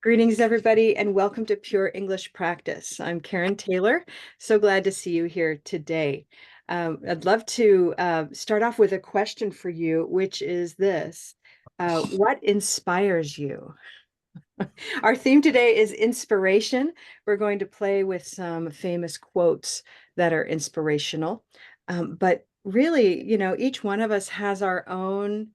Greetings, everybody, and welcome to Pure English Practice. I'm Karen Taylor. So glad to see you here today. I'd love to start off with a question for you, which is this. What inspires you? Our theme today is inspiration. We're going to play with some famous quotes that are inspirational. But really, each one of us has our own,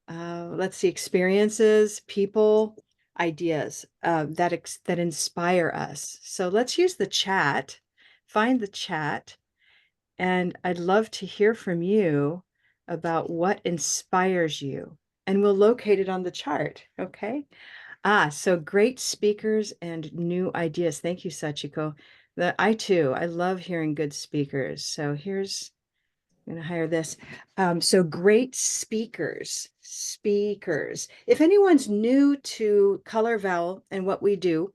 let's see, experiences, people, ideas that inspire us. So let's use the chat, find the chat, and I'd love to hear from you about what inspires you. And we'll locate it on the chart, okay? So great speakers and new ideas. Thank you, Sachiko. I too, I love hearing good speakers. So I'm going to hire this. So great speakers. If anyone's new to Color Vowel and what we do,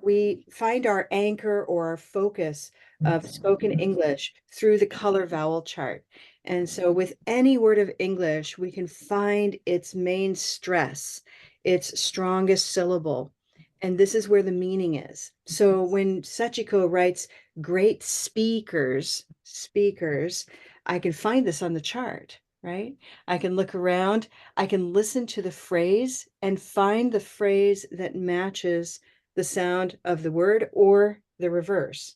we find our anchor or our focus of spoken English through the Color Vowel chart. And so with any word of English, we can find its main stress, its strongest syllable. And this is where the meaning is. So when Sachiko writes great speakers, I can find this on the chart, right? I can look around, I can listen to the phrase and find the phrase that matches the sound of the word or the reverse.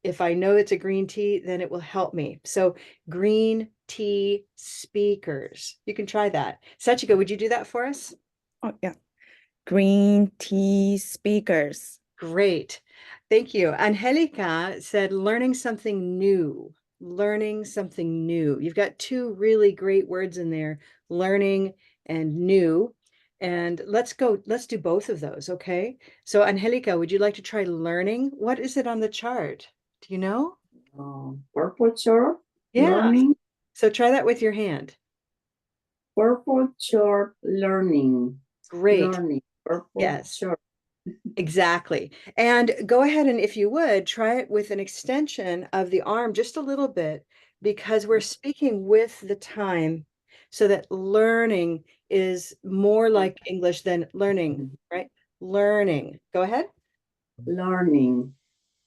If I know it's a green tea, then it will help me. So green tea speakers. You can try that. Sachiko, would you do that for us? Oh, yeah. Green tea speakers. Great. Thank you. Angelica said learning something new. Learning something new. You've got two really great words in there, learning and new. And let's do both of those, okay? So Angelica, would you like to try learning? What is it on the chart? Do you know? Purple chart, Yeah. learning. So try that with your hand. Purple chart, learning. Great. Learning. Purple Yes. chart. Exactly. And go ahead and, if you would, try it with an extension of the arm just a little bit, because we're speaking with the time so that learning is more like English than learning, right? Learning. Go ahead. Learning.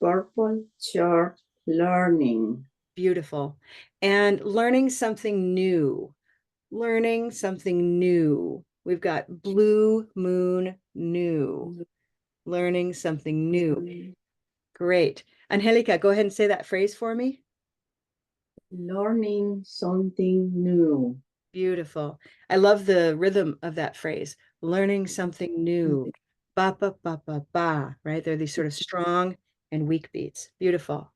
Purple chart, learning. Beautiful. And learning something new. Learning something new. We've got blue moon new. Learning something new. Great. Angelica, go ahead and say that phrase for me. Learning something new. Beautiful. I love the rhythm of that phrase. Learning something new. Ba, ba, ba, ba, ba, right? They're these sort of strong and weak beats. Beautiful.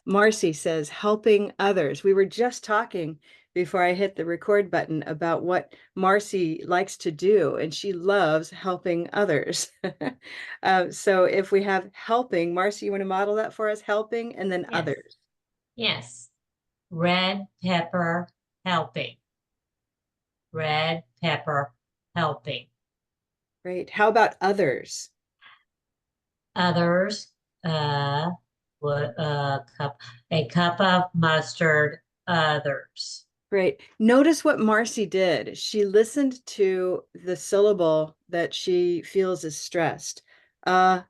Marcy says, helping others. We were just talking before I hit the record button about what Marcy likes to do, and she loves helping others. So if we have helping, Marcy, you want to model that for us? Helping and then Yes. others. Yes. Red pepper helping. Red pepper helping. Great. How about others? Others, a cup of mustard, others. Great. Notice what Marcy did. She listened to the syllable that she feels is stressed. And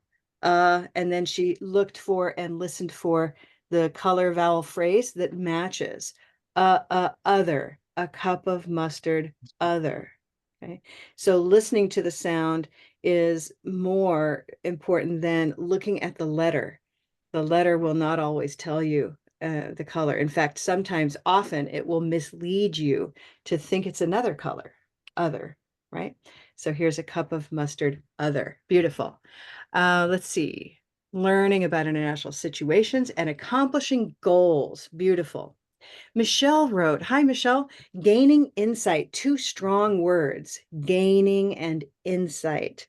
then she looked for and listened for the color vowel phrase that matches. Other, a cup of mustard, other. Okay. So listening to the sound is more important than looking at the letter. The letter will not always tell you the color. In fact, sometimes, often, it will mislead you to think it's another color, other, right? So here's a cup of mustard, other. Beautiful. Let's see. Learning about international situations and accomplishing goals. Beautiful. Michelle wrote, hi, Michelle, gaining insight, two strong words, gaining and insight.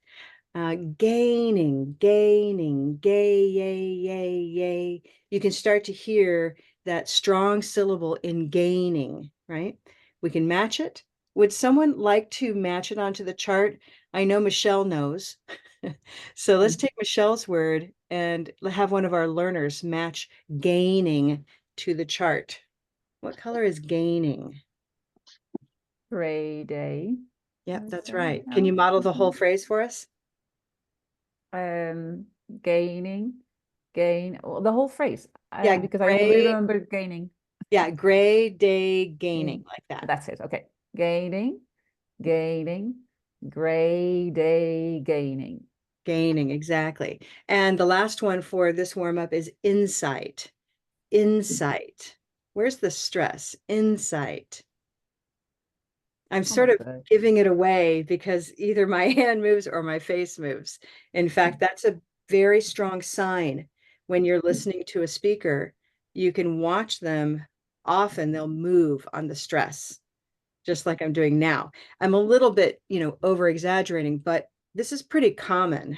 Gaining, gay, yay. You can start to hear that strong syllable in gaining, right? We can match it. Would someone like to match it onto the chart? I know Michelle knows. So let's take Michelle's word and have one of our learners match gaining to the chart. What color is gaining? Gray day. Yep, that's right. Can you model the whole phrase for us? Gaining, the whole phrase. Yeah, Because I only gray. remember gaining. Yeah, gray day gaining, like that. That's it. Okay. Gaining, gray day gaining. Gaining, exactly. And the last one for this warm up is insight. Insight. Where's the stress? Insight. I'm sort of Okay. giving it away because either my hand moves or my face moves. In fact, that's a very strong sign when you're listening to a speaker. You can watch them. Often they'll move on the stress, just like I'm doing now. I'm a little bit, over exaggerating, but this is pretty common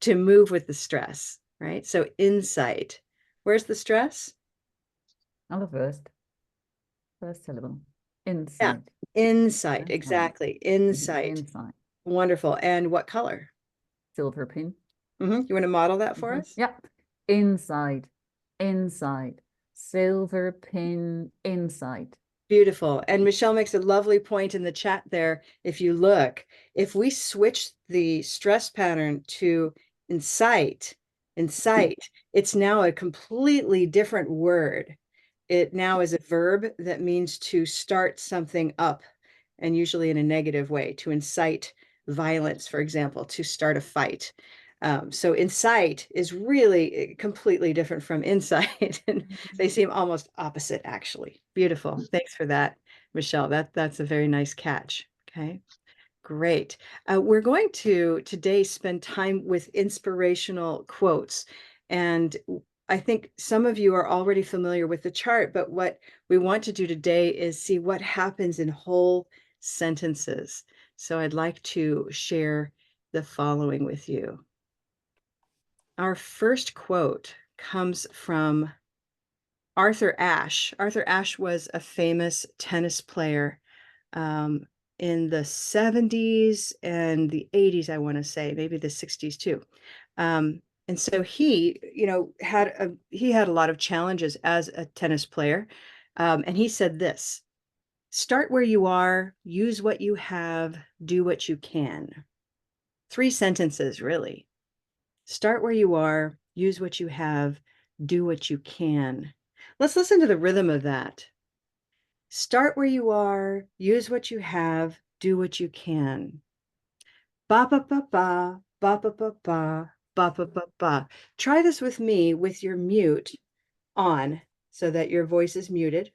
to move with the stress, right? So insight. Where's the stress? On the first syllable. Yeah, Insight. insight, exactly. Insight. Insight. Wonderful. And what color? Silver pin. You want to model that for us? Yep. Inside, silver pin, inside. Beautiful. And Michelle makes a lovely point in the chat there. If you look, if we switch the stress pattern to incite, it's now a completely different word. It now is a verb that means to start something up, and usually in a negative way, to incite violence, for example, to start a fight. So incite is really completely different from insight, and they seem almost opposite, actually. Beautiful. Thanks for that, Michelle. That's a very nice catch. Okay, great. We're going to today spend time with inspirational quotes, and I think some of you are already familiar with the chart, but what we want to do today is see what happens in whole sentences. So I'd like to share the following with you. Our first quote comes from Arthur Ashe. Arthur Ashe was a famous tennis player in the 70s and the 80s, I want to say, maybe the 60s too. And so he, had a lot of challenges as a tennis player. And he said this: start where you are, use what you have, do what you can. 3 sentences, really. Start where you are, use what you have, do what you can. Let's listen to the rhythm of that. Start where you are, use what you have, do what you can. Ba ba ba ba, ba ba ba ba, ba ba ba ba. Try this with me with your mute on so that your voice is muted.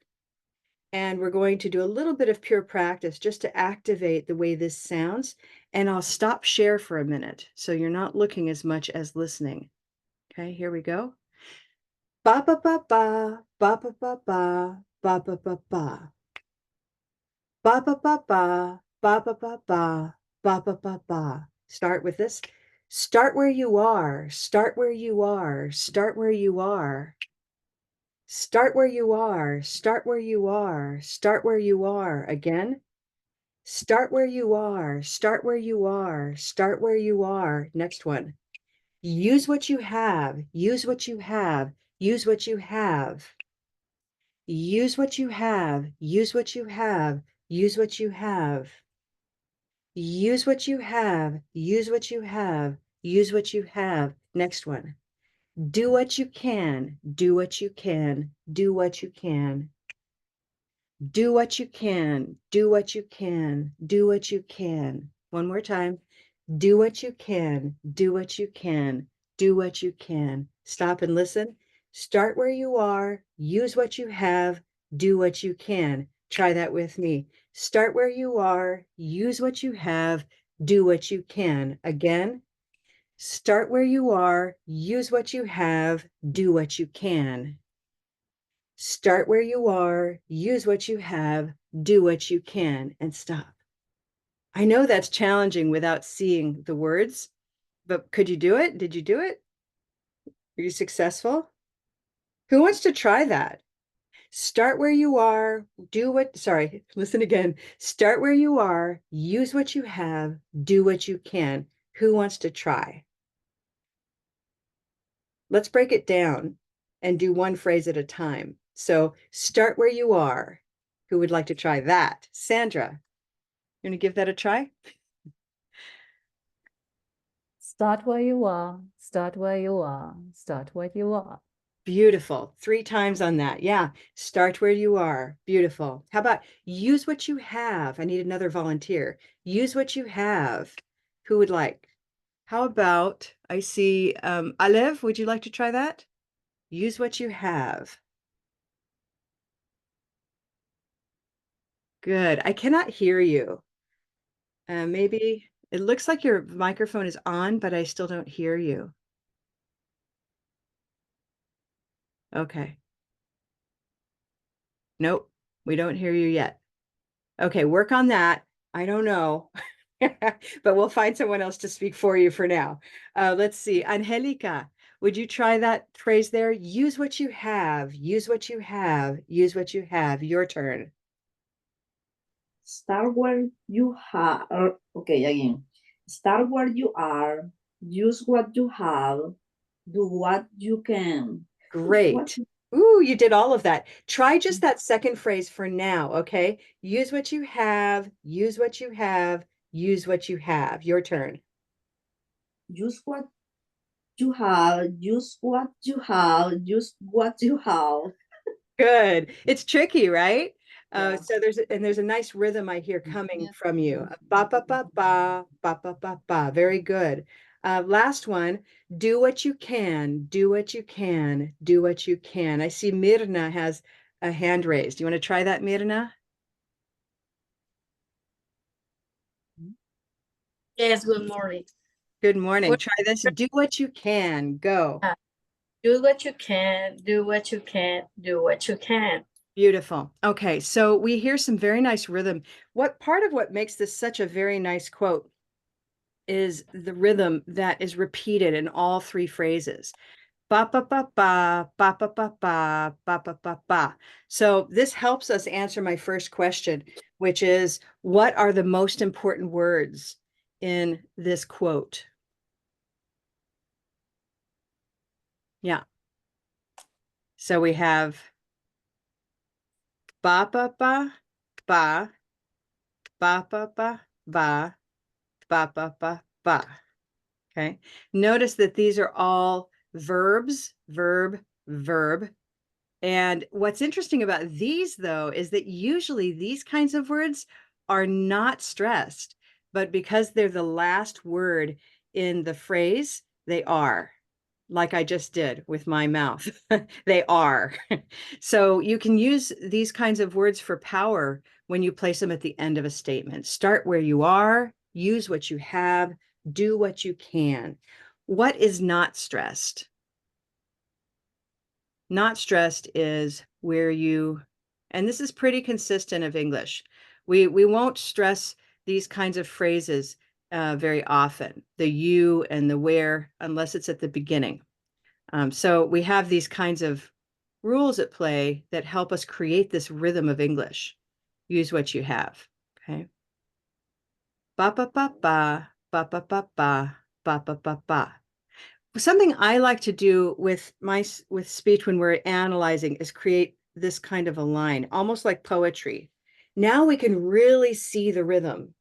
And we're going to do a little bit of pure practice just to activate the way this sounds. And I'll stop share for a minute so you're not looking as much as listening. Okay, here we go. Ba ba ba ba, ba ba ba ba, ba ba ba ba. Ba ba ba ba, ba ba ba ba, ba ba ba ba. Start with this. Start where you are, start where you are, start where you are. Start where you are, start where you are, start where you are. Again. Start where you are, start where you are, start where you are. Next one. Use what you have, use what you have, use what you have. Use what you have, use what you have, use what you have. Use what you have, use what you have, use what you have. Next one. Do what you can, do what you can, do what you can. Do what you can, do what you can, do what you can. One more time. Do what you can, do what you can, do what you can. Stop and listen. Start where you are, use what you have, do what you can. Try that with me. Start where you are, use what you have, do what you can. Again. Start where you are, use what you have, do what you can. Start where you are, use what you have, do what you can, and stop. I know that's challenging without seeing the words, but could you do it? Did you do it? Were you successful? Who wants to try that? Start where you are, listen again. Start where you are, use what you have, do what you can. Who wants to try? Let's break it down and do one phrase at a time. So start where you are. Who would like to try that? Sandra, you want to give that a try? Start where you are. Start where you are. Start where you are. Beautiful. 3 times on that. Yeah. Start where you are. Beautiful. How about use what you have? I need another volunteer. Use what you have. Who would like? How about, I see, Alev, would you like to try that? Use what you have. Good. I cannot hear you. Maybe it looks like your microphone is on, but I still don't hear you. Okay. Nope, we don't hear you yet. Okay, work on that. I don't know, but we'll find someone else to speak for you for now. Let's see. Angelica, would you try that phrase there? Use what you have. Use what you have. Use what you have. Your turn. Start where you have. Okay, again. Start where you are. Use what you have. Do what you can. Great. Ooh, you did all of that. Try just that second phrase for now, okay? Use what you have. Use what you have. Use what you have. Your turn. Use what you have. Use what you have. Use what you have. Good. It's tricky, right? Yeah. So there's a nice rhythm I hear coming Yeah. from you. Ba ba ba ba ba ba ba ba. Very good. Last one. Do what you can. Do what you can. Do what you can. I see Mirna has a hand raised. You want to try that, Mirna? Yes, good morning. Good morning. Try this. Do what you can. Go. Do what you can, do what you can, do what you can. Beautiful. Okay, so we hear some very nice rhythm. What part of what makes this such a very nice quote is the rhythm that is repeated in all 3 phrases. Ba ba ba ba ba ba ba ba ba ba ba ba. So this helps us answer my first question, which is, what are the most important words in this quote? Yeah. So we have ba ba ba ba ba ba ba ba ba ba ba ba. Okay. Notice that these are all verbs, verb, verb. And what's interesting about these, though, is that usually these kinds of words are not stressed, but because they're the last word in the phrase, they are, like I just did with my mouth. They are. So you can use these kinds of words for power when you place them at the end of a statement. Start where you are, use what you have, do what you can. What is not stressed? Not stressed is where you, and this is pretty consistent of English. We won't stress these kinds of phrases very often, the you and the where, unless it's at the beginning. So we have these kinds of rules at play that help us create this rhythm of English. Use what you have. Okay. Ba ba ba ba ba ba ba ba ba ba ba ba. Something I like to do with speech when we're analyzing is create this kind of a line, almost like poetry. Now we can really see the rhythm,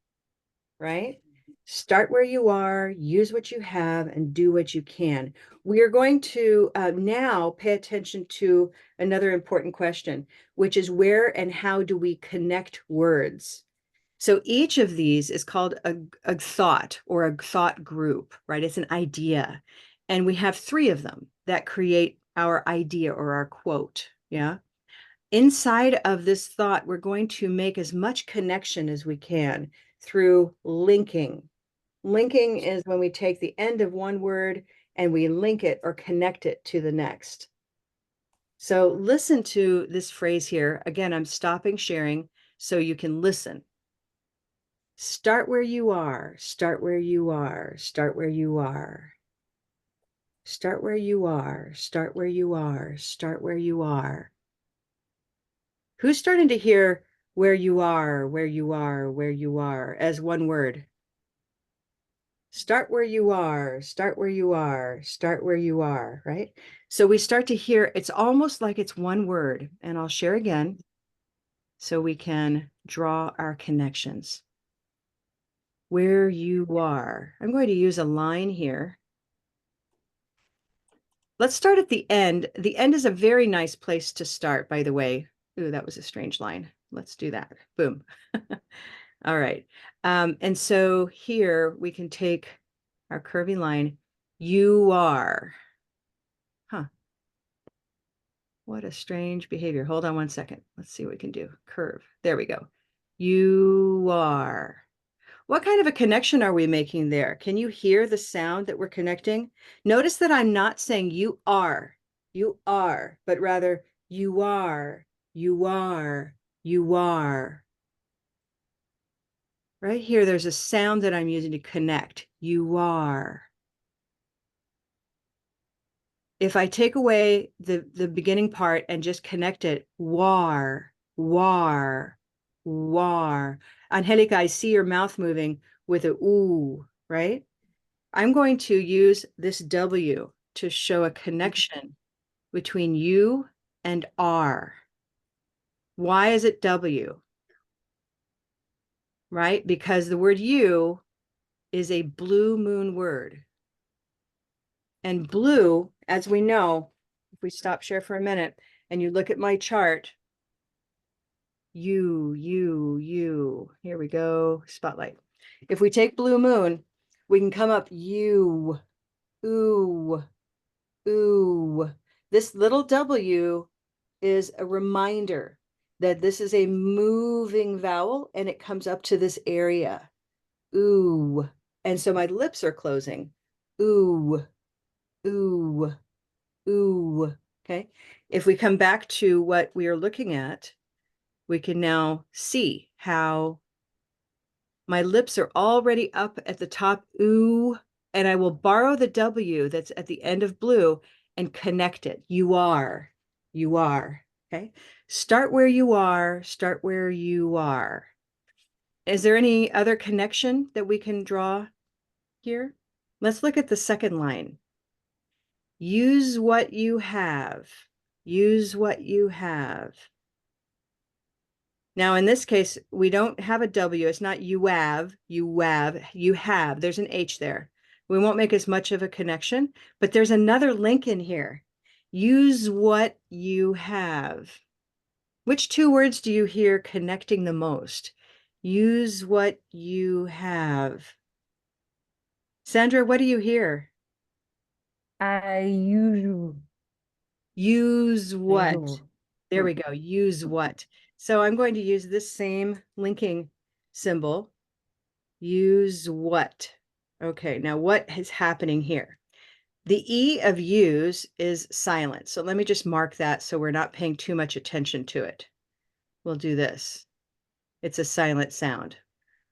right? Start where you are, use what you have, and do what you can. We are going to now pay attention to another important question, which is where and how do we connect words? So each of these is called a thought or a thought group, right? It's an idea. And we have 3 of them that create our idea or our quote. Yeah. Inside of this thought, we're going to make as much connection as we can through linking. Linking is when we take the end of one word and we link it or connect it to the next. So listen to this phrase here. Again, I'm stopping sharing so you can listen. Start where you are, start where you are, start where you are. Start where you are, start where you are, start where you are. Who's starting to hear where you are, where you are, where you are as one word? Start where you are, start where you are, start where you are, right? So we start to hear, it's almost like it's one word, and I'll share again so we can draw our connections. where you are. I'm going to use a line here. Let's start at the end. The end is a very nice place to start, by the way. Ooh, that was a strange line. Let's do that. Boom. All right. And so here we can take our curvy line. You are. Huh. What a strange behavior. Hold on one second. Let's see what we can do. Curve. There we go. You are. What kind of a connection are we making there? Can you hear the sound that we're connecting? Notice that I'm not saying you are, but rather you are, you are, you are. Right here, there's a sound that I'm using to connect. You are. If I take away the beginning part and just connect it, war, war, war. Angelica, I see your mouth moving with a ooh, right? I'm going to use this W to show a connection between you and R. Why is it W? Right? Because the word you is a blue moon word. And blue, as we know, if we stop share for a minute and you look at my chart, you, here we go, spotlight. If we take blue moon, we can come up you, ooh, ooh. This little W is a reminder that this is a moving vowel and it comes up to this area. Ooh. And so my lips are closing. Ooh, ooh, ooh. Okay. If we come back to what we are looking at, we can now see how my lips are already up at the top, ooh, and I will borrow the W that's at the end of blue and connect it. You are, okay? Start where you are, start where you are. Is there any other connection that we can draw here? Let's look at the second line. Use what you have, use what you have. Now, in this case, we don't have a W. It's not you have, you have. There's an H there. We won't make as much of a connection, but there's another link in here. Use what you have. Which two words do you hear connecting the most? Use what you have. Sandra, what do you hear? I use. Use what? Use. There we go. Use what? So I'm going to use this same linking symbol. Use what? Okay, now what is happening here? The E of use is silent. So let me just mark that so we're not paying too much attention to it. We'll do this. It's a silent sound.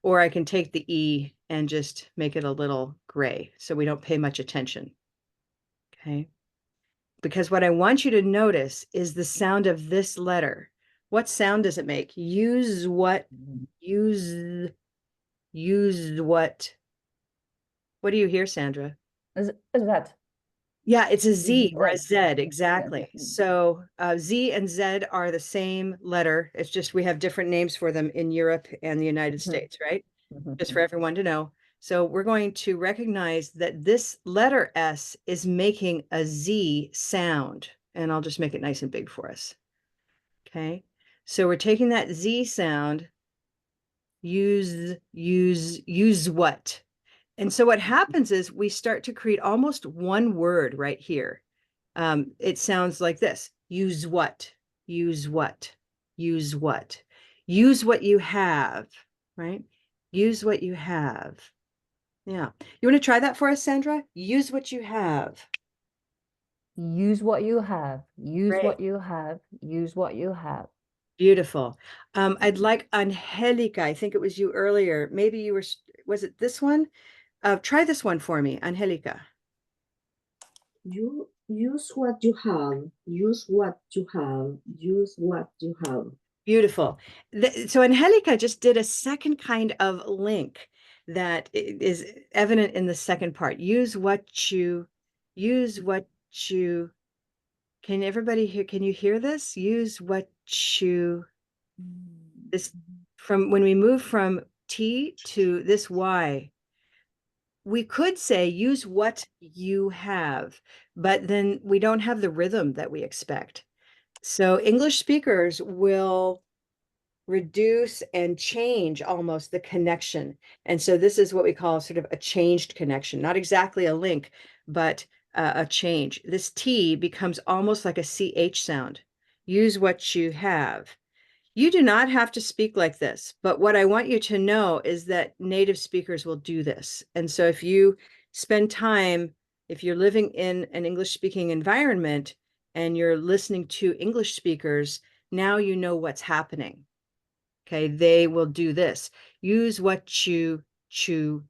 Or I can take the E and just make it a little gray so we don't pay much attention. Okay. Because what I want you to notice is the sound of this letter. What sound does it make? Use what? Use what? What do you hear, Sandra? Is that? Yeah, it's a Z or a Z. Z, exactly. So Z and Z are the same letter. It's just we have different names for them in Europe and the United States, right? Just for everyone to know. So we're going to recognize that this letter S is making a Z sound. And I'll just make it nice and big for us. Okay. So we're taking that Z sound, use what? And so what happens is we start to create almost one word right here. It sounds like this. Use what? Use what? Use what? Use what you have, right? Use what you have. Yeah. You want to try that for us, Sandra? Use what you have. Use what you have. Use Great. what you have. Use what you have. Beautiful. I'd like Angelica. I think it was you earlier. Maybe you were, was it this one? Try this one for me, Angelica. You use what you have. Use what you have. Use what you have. Beautiful. So Angelica just did a second kind of link that is evident in the second part. Use what you, can everybody hear, can you hear this? Use what you, this from when we move from T to this Y. We could say use what you have, but then we don't have the rhythm that we expect. So English speakers will reduce and change almost the connection. And so this is what we call sort of a changed connection, not exactly a link, but a change. This T becomes almost like a CH sound. Use what you have. You do not have to speak like this, but what I want you to know is that native speakers will do this. And so if you spend time, if you're living in an English speaking environment and you're listening to English speakers, now you know what's happening. Okay, they will do this. Use what you chew.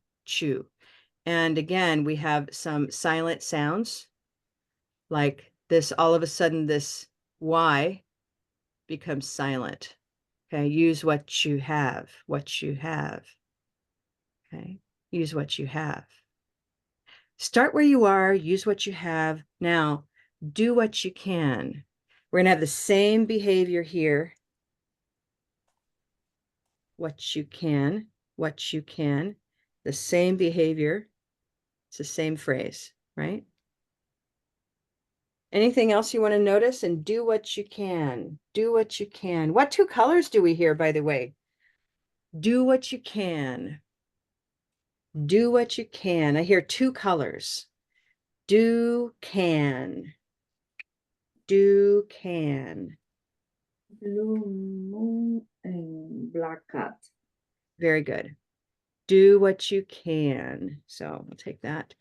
And again, we have some silent sounds like this. All of a sudden, this Y becomes silent. Okay, use what you have, what you have. Okay, use what you have. Start where you are, use what you have. Now, do what you can. We're going to have the same behavior here. What you can, what you can. The same behavior. It's the same phrase, right? Anything else you want to notice? And do what you can. Do what you can. What two colors do we hear, by the way? Do what you can. Do what you can. I hear two colors. Do, can. Do, can. Blue moon and black cat. Very good. Do what you can. So we'll take that.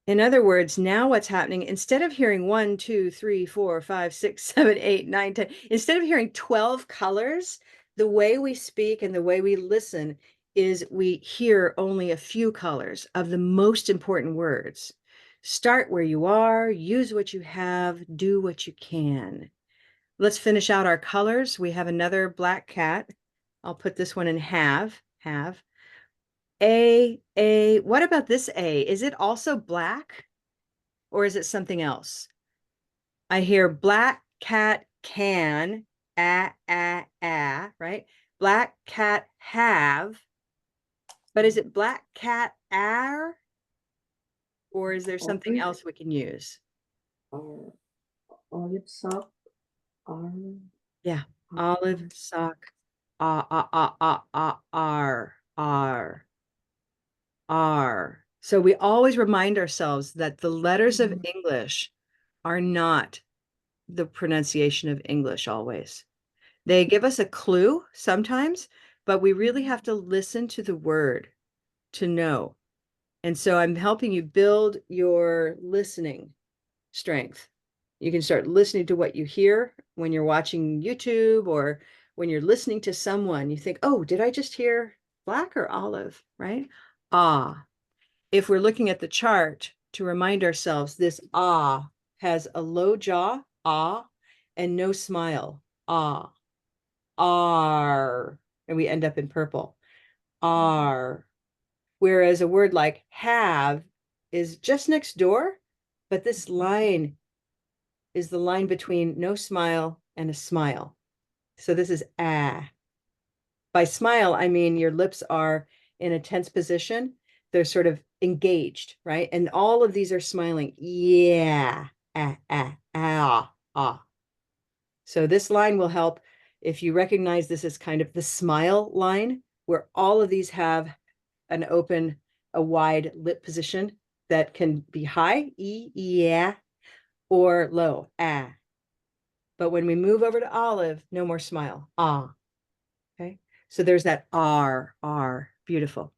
In other words, now what's happening, instead of hearing 1, 2, 3, 4, 5, 6, 7, 8, 9, 10, instead of hearing 12 colors, the way we speak and the way we listen is we hear only a few colors of the most important words. Start where you are, use what you have, do what you can. Let's finish out our colors. We have another black cat. I'll put this one in have. A, what about this A? Is it also black or is it something else? I hear black cat can, right? Black cat have, but is it black cat are? Or is there something Olive. else we can use? Or olive sock. Or Yeah, olive sock, are. So we always remind ourselves that the letters of English are not the pronunciation of English always. They give us a clue sometimes, but we really have to listen to the word to know. And so I'm helping you build your listening strength. You can start listening to what you hear when you're watching YouTube or when you're listening to someone. You think, oh, did I just hear black or olive, right? Ah. If we're looking at the chart to remind ourselves, this ah has a low jaw, ah, and no smile, ah, are, and we end up in purple, are. Whereas a word like have is just next door, but this line is the line between no smile and a smile. So this is ah. By smile, I mean your lips are in a tense position. They're sort of engaged, right? And all of these are smiling. Yeah. Ah. So this line will help if you recognize this as kind of the smile line, where all of these have an open, a wide lip position that can be high, yeah, or low, ah. But when we move over to olive, no more smile, ah. Okay. So there's that R. Beautiful.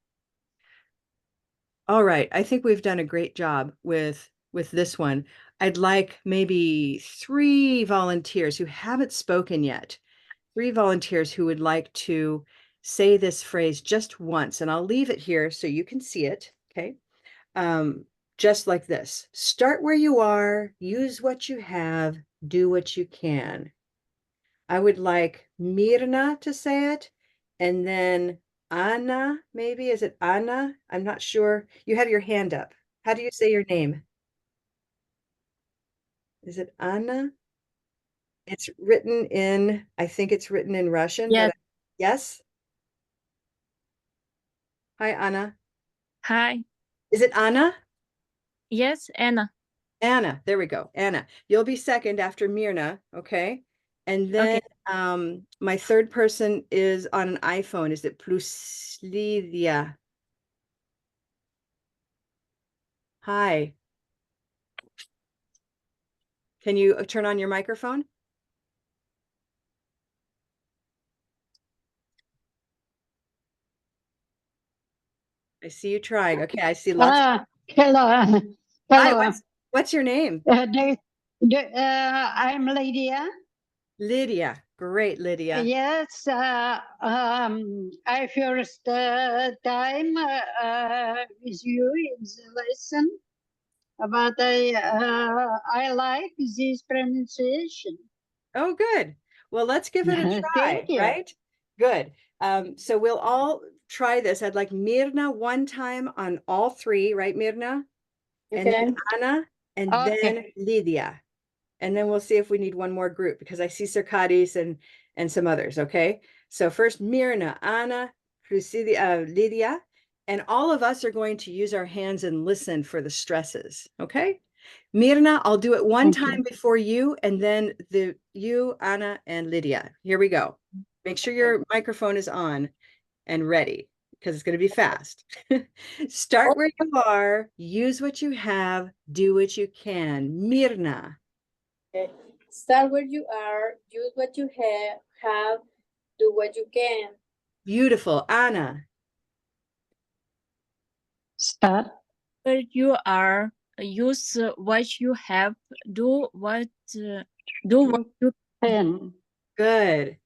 All right. I think we've done a great job with this one. I'd like maybe 3 volunteers who haven't spoken yet. 3 volunteers who would like to say this phrase just once, and I'll leave it here so you can see it. Okay. Just like this. Start where you are, use what you have, do what you can. I would like Mirna to say it, and then Anna, maybe. Is it Anna? I'm not sure. You have your hand up. How do you say your name? Is it Anna? It's written in, I think it's written in Russian, Yes. but yes? Hi, Anna. Hi. Is it Anna? Yes, Anna. Anna. There we go. Anna. You'll be second after Mirna, okay? And then my third person is on an iPhone. Is it Pluslidia? Hi. Can you turn on your microphone? I see you trying. Okay, I see lots. Hello. Hi, Hello. what's your name? I'm Lydia. Lydia. Great, Lydia. Yes, I first time with you in the lesson, but I like this pronunciation. Oh, good. Well, let's give it a try, Thank you. right? Good. So we'll all try this. I'd like Mirna one time on all three, right, Mirna? And then Okay. Anna, and then Okay. Lydia. And then we'll see if we need one more group because I see Circadis and some others, okay? So first Mirna, Anna, Lydia, and all of us are going to use our hands and listen for the stresses, okay? Mirna, I'll do it one Thank time you. before you, and then you, Anna, and Lydia. Here we go. Make sure your microphone is on and ready because it's going to be fast. Start where you are, use what you have, do what you can. Mirna. Okay. Start where you are, use what you have, do what you can. Beautiful. Anna. Start. Where you are, use what you have, do what you Pen. Good.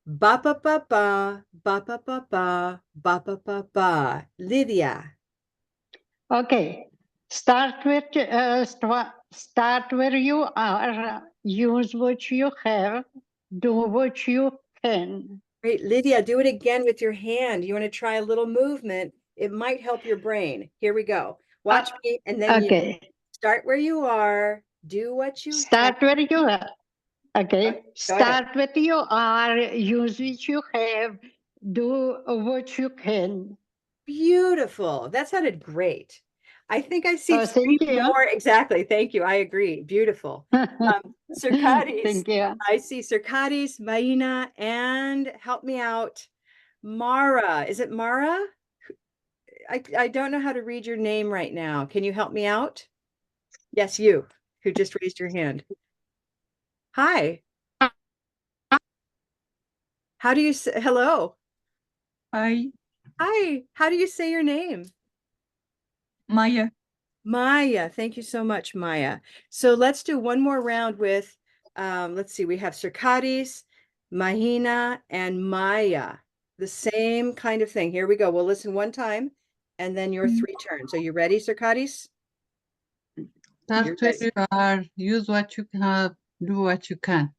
Ba ba ba ba, ba ba ba ba, ba ba ba ba. Lydia. Okay. Start where you are. Use what you have. Do what you can. Great. Lydia, do it again with your hand. You want to try a little movement. It might help your brain. Here we go. Watch me, and then you Okay. start where you are, do what you have. Start where you are. Okay. Go ahead. Start where you are. Use what you have. Do what you can. Beautiful. That sounded great. I think I see Oh, three thank you. more. Exactly. Thank you. I agree. Beautiful. Circadis. Thank you. I see Circadis, Maina, and help me out. Mara. Is it Mara? I don't know how to read your name right now. Can you help me out? Yes, you who just raised your hand. Hi. How do you say hello? Hi, Hi. How do you say your name? Maya. Maya. Thank you so much, Maya. So let's do one more round with, let's see, we have Circadis, Mahina, and Maya. The same kind of thing. Here we go. We'll listen one time and then your three turns. Are you ready, Circadis? You're Start where ready. you are, use what you have, do what you can.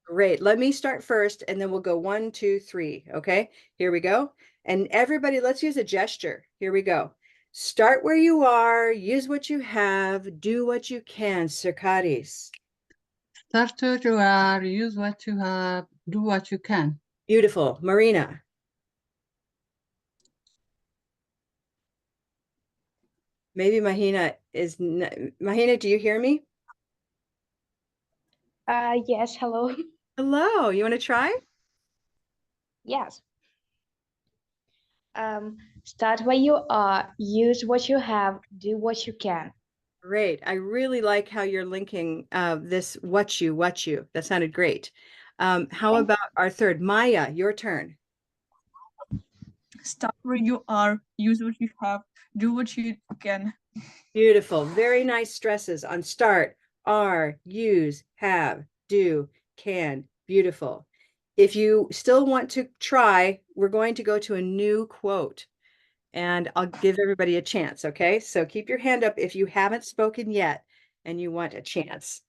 Great. Let me start first and then we'll go 1, 2, 3. Okay, here we go. And everybody, let's use a gesture. Here we go. Start where you are, use what you have, do what you can. Circadis. Start where you are, use what you have, do what you can. Beautiful. Marina. Maybe Mahina is, Mahina, do you hear me? Yes, hello. Hello, you want to try? Yes. Start where you are, use what you have, do what you can. Great. I really like how you're linking this what you. That sounded great. How about our third? Maya, your turn. Start where you are, use what you have, do what you can. Beautiful. Very nice stresses on start, are, use, have, do, can. Beautiful. If you still want to try, we're going to go to a new quote and I'll give everybody a chance. Okay. So keep your hand up if you haven't spoken yet and you want a chance.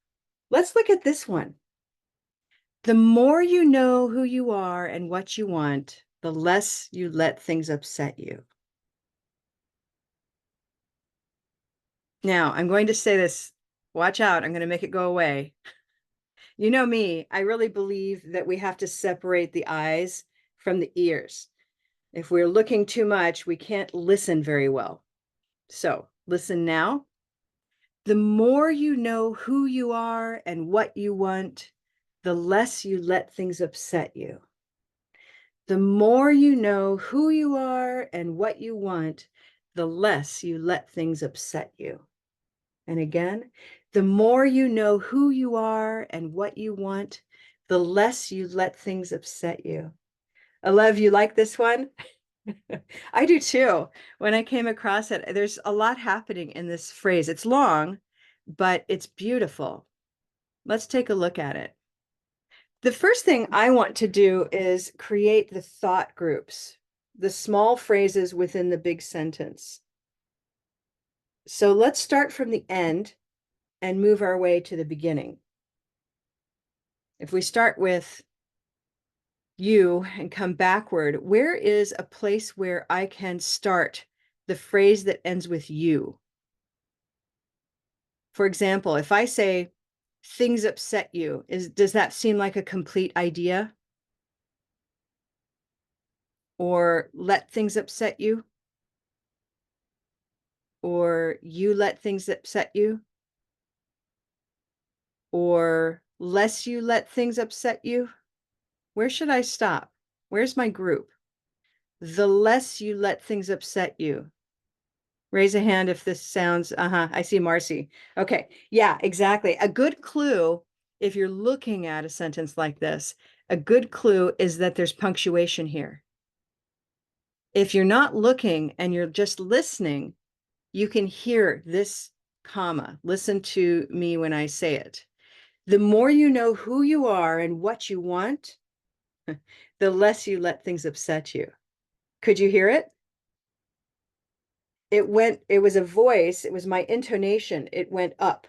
Let's look at this one. The more you know who you are and what you want, the less you let things upset you. Now, I'm going to say this. Watch out. I'm going to make it go away. You know me, I really believe that we have to separate the eyes from the ears. If we're looking too much, we can't listen very well. So listen now. The more you know who you are and what you want, the less you let things upset you. The more you know who you are and what you want, the less you let things upset you. And again, the more you know who you are and what you want, the less you let things upset you. Alev, you like this one? I do too. When I came across it, there's a lot happening in this phrase. It's long, but it's beautiful. Let's take a look at it. The first thing I want to do is create the thought groups, the small phrases within the big sentence. So let's start from the end and move our way to the beginning. If we start with you and come backward, where is a place where I can start the phrase that ends with you? For example, if I say things upset you, does that seem like a complete idea? Or let things upset you? Or you let things upset you? Or less you let things upset you? Where should I stop? Where's my group? The less you let things upset you. Raise a hand if this sounds, I see Marcy. Okay, yeah, exactly. A good clue, if you're looking at a sentence like this, a good clue is that there's punctuation here. If you're not looking and you're just listening, you can hear this comma. Listen to me when I say it. The more you know who you are and what you want, the less you let things upset you. Could you hear it? It was a voice, it was my intonation. It went up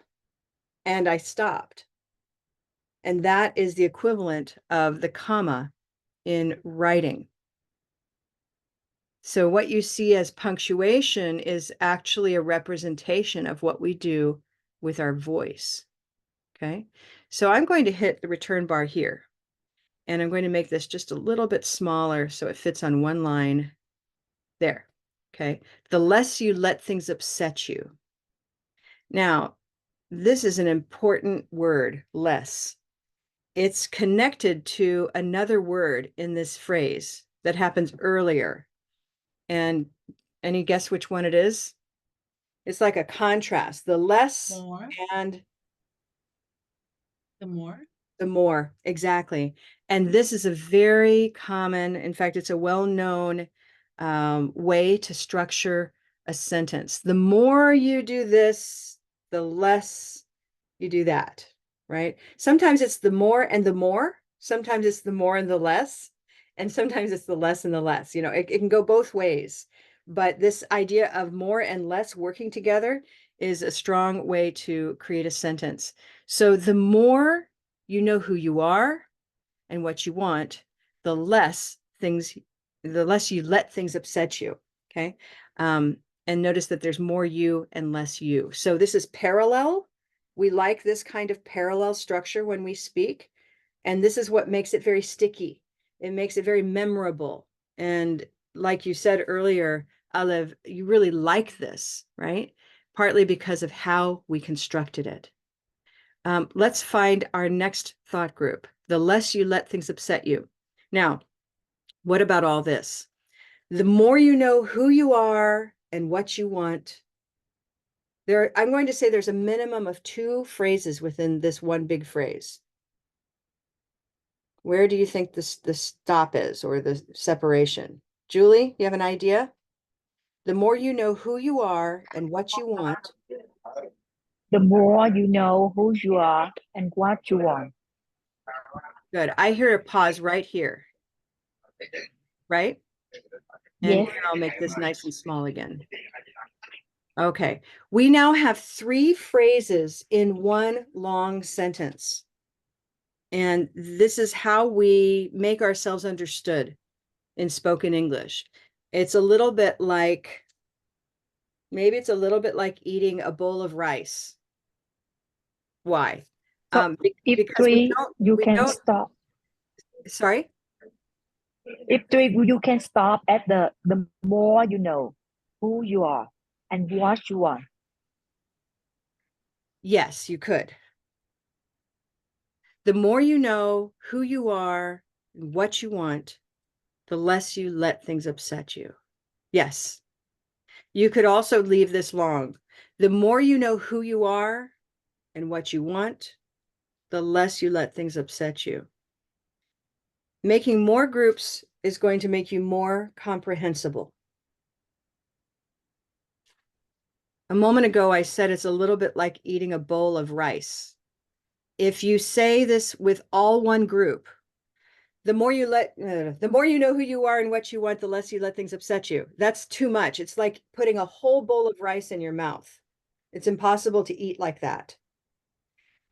and I stopped. And that is the equivalent of the comma in writing. So what you see as punctuation is actually a representation of what we do with our voice. Okay, so I'm going to hit the return bar here. And I'm going to make this just a little bit smaller so it fits on one line there. Okay, the less you let things upset you. Now, this is an important word, less. It's connected to another word in this phrase that happens earlier. And any guess which one it is? It's like a contrast. The less More. and The more. the more, exactly. And this is a very common, in fact, it's a well-known way to structure a sentence. The more you do this, the less you do that, right? Sometimes it's the more and the more. Sometimes it's the more and the less. And sometimes it's the less and the less. You know, it can go both ways. But this idea of more and less working together is a strong way to create a sentence. So the more you know who you are and what you want, the less you let things upset you. Okay. And notice that there's more you and less you. So this is parallel. We like this kind of parallel structure when we speak. And this is what makes it very sticky. It makes it very memorable. And like you said earlier, Alev, you really like this, right? Partly because of how we constructed it. Let's find our next thought group. The less you let things upset you. Now, what about all this? The more you know who you are and what you want, I'm going to say there's a minimum of 2 phrases within this one big phrase. Where do you think the stop is or the separation? Julie, you have an idea? The more you know who you are and what you want. The more you know who you are and what you want. Good. I hear a pause right here. Right? And Yes. here I'll make this nice and small again. Okay. We now have 3 phrases in one long sentence. And this is how we make ourselves understood in spoken English. It's a little bit like, maybe it's a little bit like eating a bowl of rice. Why? So if Because we you can don't, stop. sorry? If you can stop at the more you know who you are and what you want. Yes, you could. The more you know who you are and what you want, the less you let things upset you. Yes. You could also leave this long. The more you know who you are and what you want, the less you let things upset you. Making more groups is going to make you more comprehensible. A moment ago, I said it's a little bit like eating a bowl of rice. If you say this with all one group, the more you know who you are and what you want, the less you let things upset you. That's too much. It's like putting a whole bowl of rice in your mouth. It's impossible to eat like that.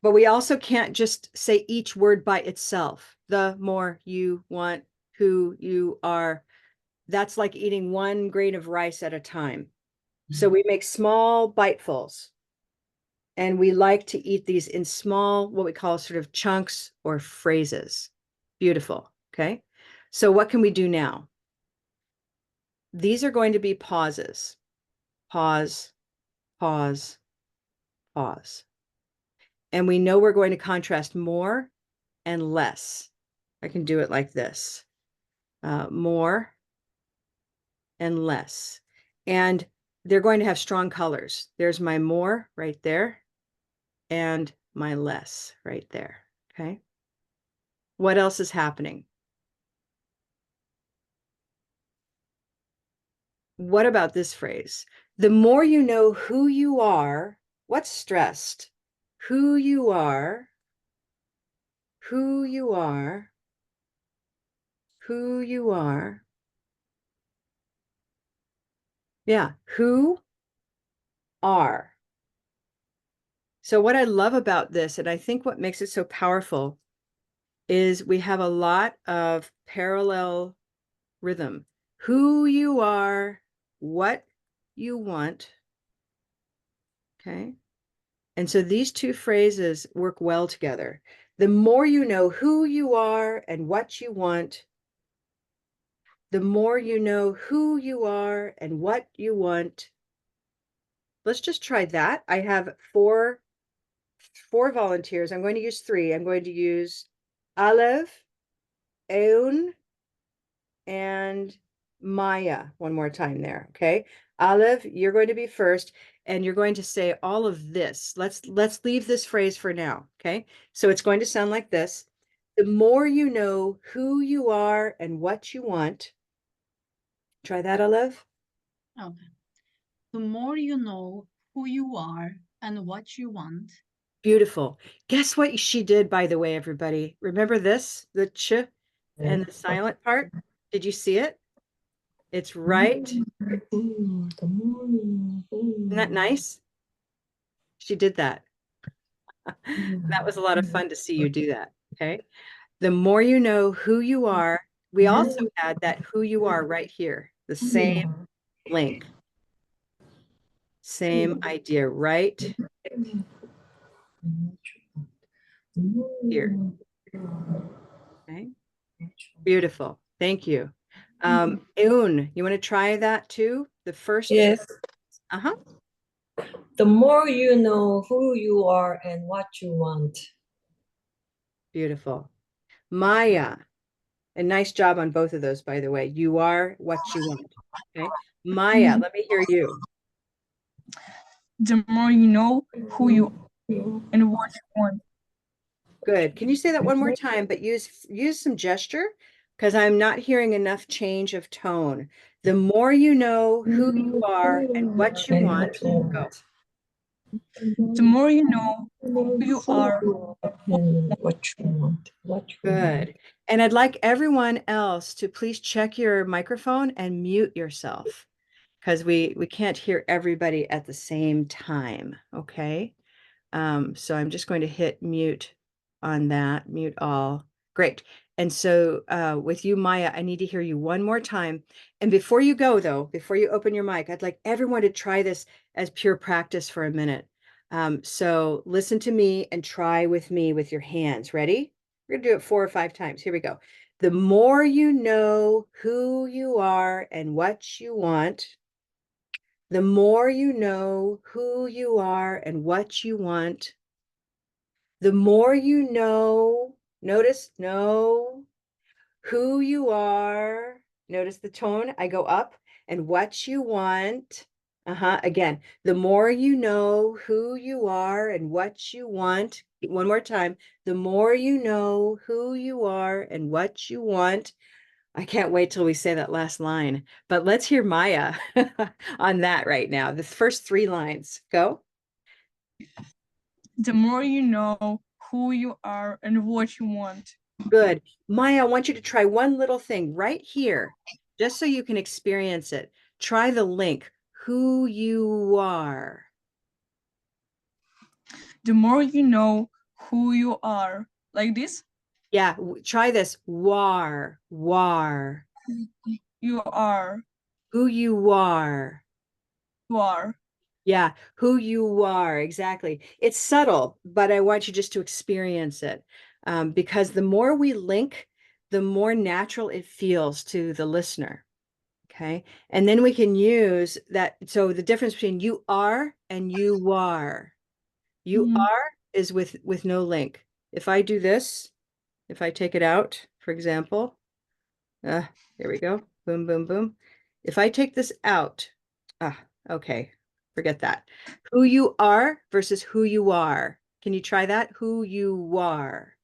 But we also can't just say each word by itself. The more you want, who you are, that's like eating one grain of rice at a time. So we make small bitefuls. And we like to eat these in small, what we call sort of chunks or phrases. Beautiful. Okay. So what can we do now? These are going to be pauses. Pause, pause, pause. And we know we're going to contrast more and less. I can do it like this. More and less. And they're going to have strong colors. There's my more right there and my less right there. Okay. What else is happening? What about this phrase? The more you know who you are, what's stressed? Who you are, who you are, who you are. Yeah, who are. So what I love about this, and I think what makes it so powerful, is we have a lot of parallel rhythm. Who you are, what you want. Okay. And so these two phrases work well together. The more you know who you are and what you want, the more you know who you are and what you want. Let's just try that. I have four volunteers. I'm going to use three. I'm going to use Alev, Eun, and Maya one more time there. Okay. Alev, you're going to be first, and you're going to say all of this. Let's leave this phrase for now. Okay. So it's going to sound like this. The more you know who you are and what you want. Try that, Alev. Okay. The more you know who you are and what you want. Beautiful. Guess what she did, by the way, everybody? Remember this, the ch and the silent part? Did you see it? It's right. Isn't that nice? She did that. That was a lot of fun to see you do that. Okay. The more you know who you are, we also had that who you are right here, the same link, same idea, right here. Okay. Beautiful. Thank you. Eun, you want to try that too? The first. Yes. Uh-huh. The more you know who you are and what you want. Beautiful. Maya, and nice job on both of those, by the way. You are what you want. Okay. Maya, let me hear you. The more you know who you are and what you want. Good. Can you say that one more time, but use some gesture? Because I'm not hearing enough change of tone. The more you know who you are and what you want, go. The more you know who you are and what you want. Good. And I'd like everyone else to please check your microphone and mute yourself, because we can't hear everybody at the same time. Okay. So I'm just going to hit mute on that, mute all. Great. And so with you, Maya, I need to hear you one more time. And before you go, though, before you open your mic, I'd like everyone to try this as pure practice for a minute. So listen to me and try with me with your hands. Ready? We're going to do it 4 or 5 times. Here we go. The more you know who you are and what you want, the more you know who you are and what you want, the more you know, notice, know who you are. Notice the tone, I go up, and what you want. Again, the more you know who you are and what you want. One more time. The more you know who you are and what you want. I can't wait till we say that last line, but let's hear Maya on that right now. The first 3 lines. Go. The more you know who you are and what you want. Good. Maya, I want you to try one little thing right here, just so you can experience it. Try the link, who you are. The more you know who you are. Like this? Yeah, try this. War. You are. Who you are. You are. Yeah, who you are. Exactly. It's subtle, but I want you just to experience it. Because the more we link, the more natural it feels to the listener. Okay. And then we can use that. So the difference between you are and you are. You Mhm. are is with no link. If I do this, if I take it out, for example, here we go. Boom, boom, boom. If I take this out, okay, forget that. Who you are versus who you are. Can you try that? Who you are.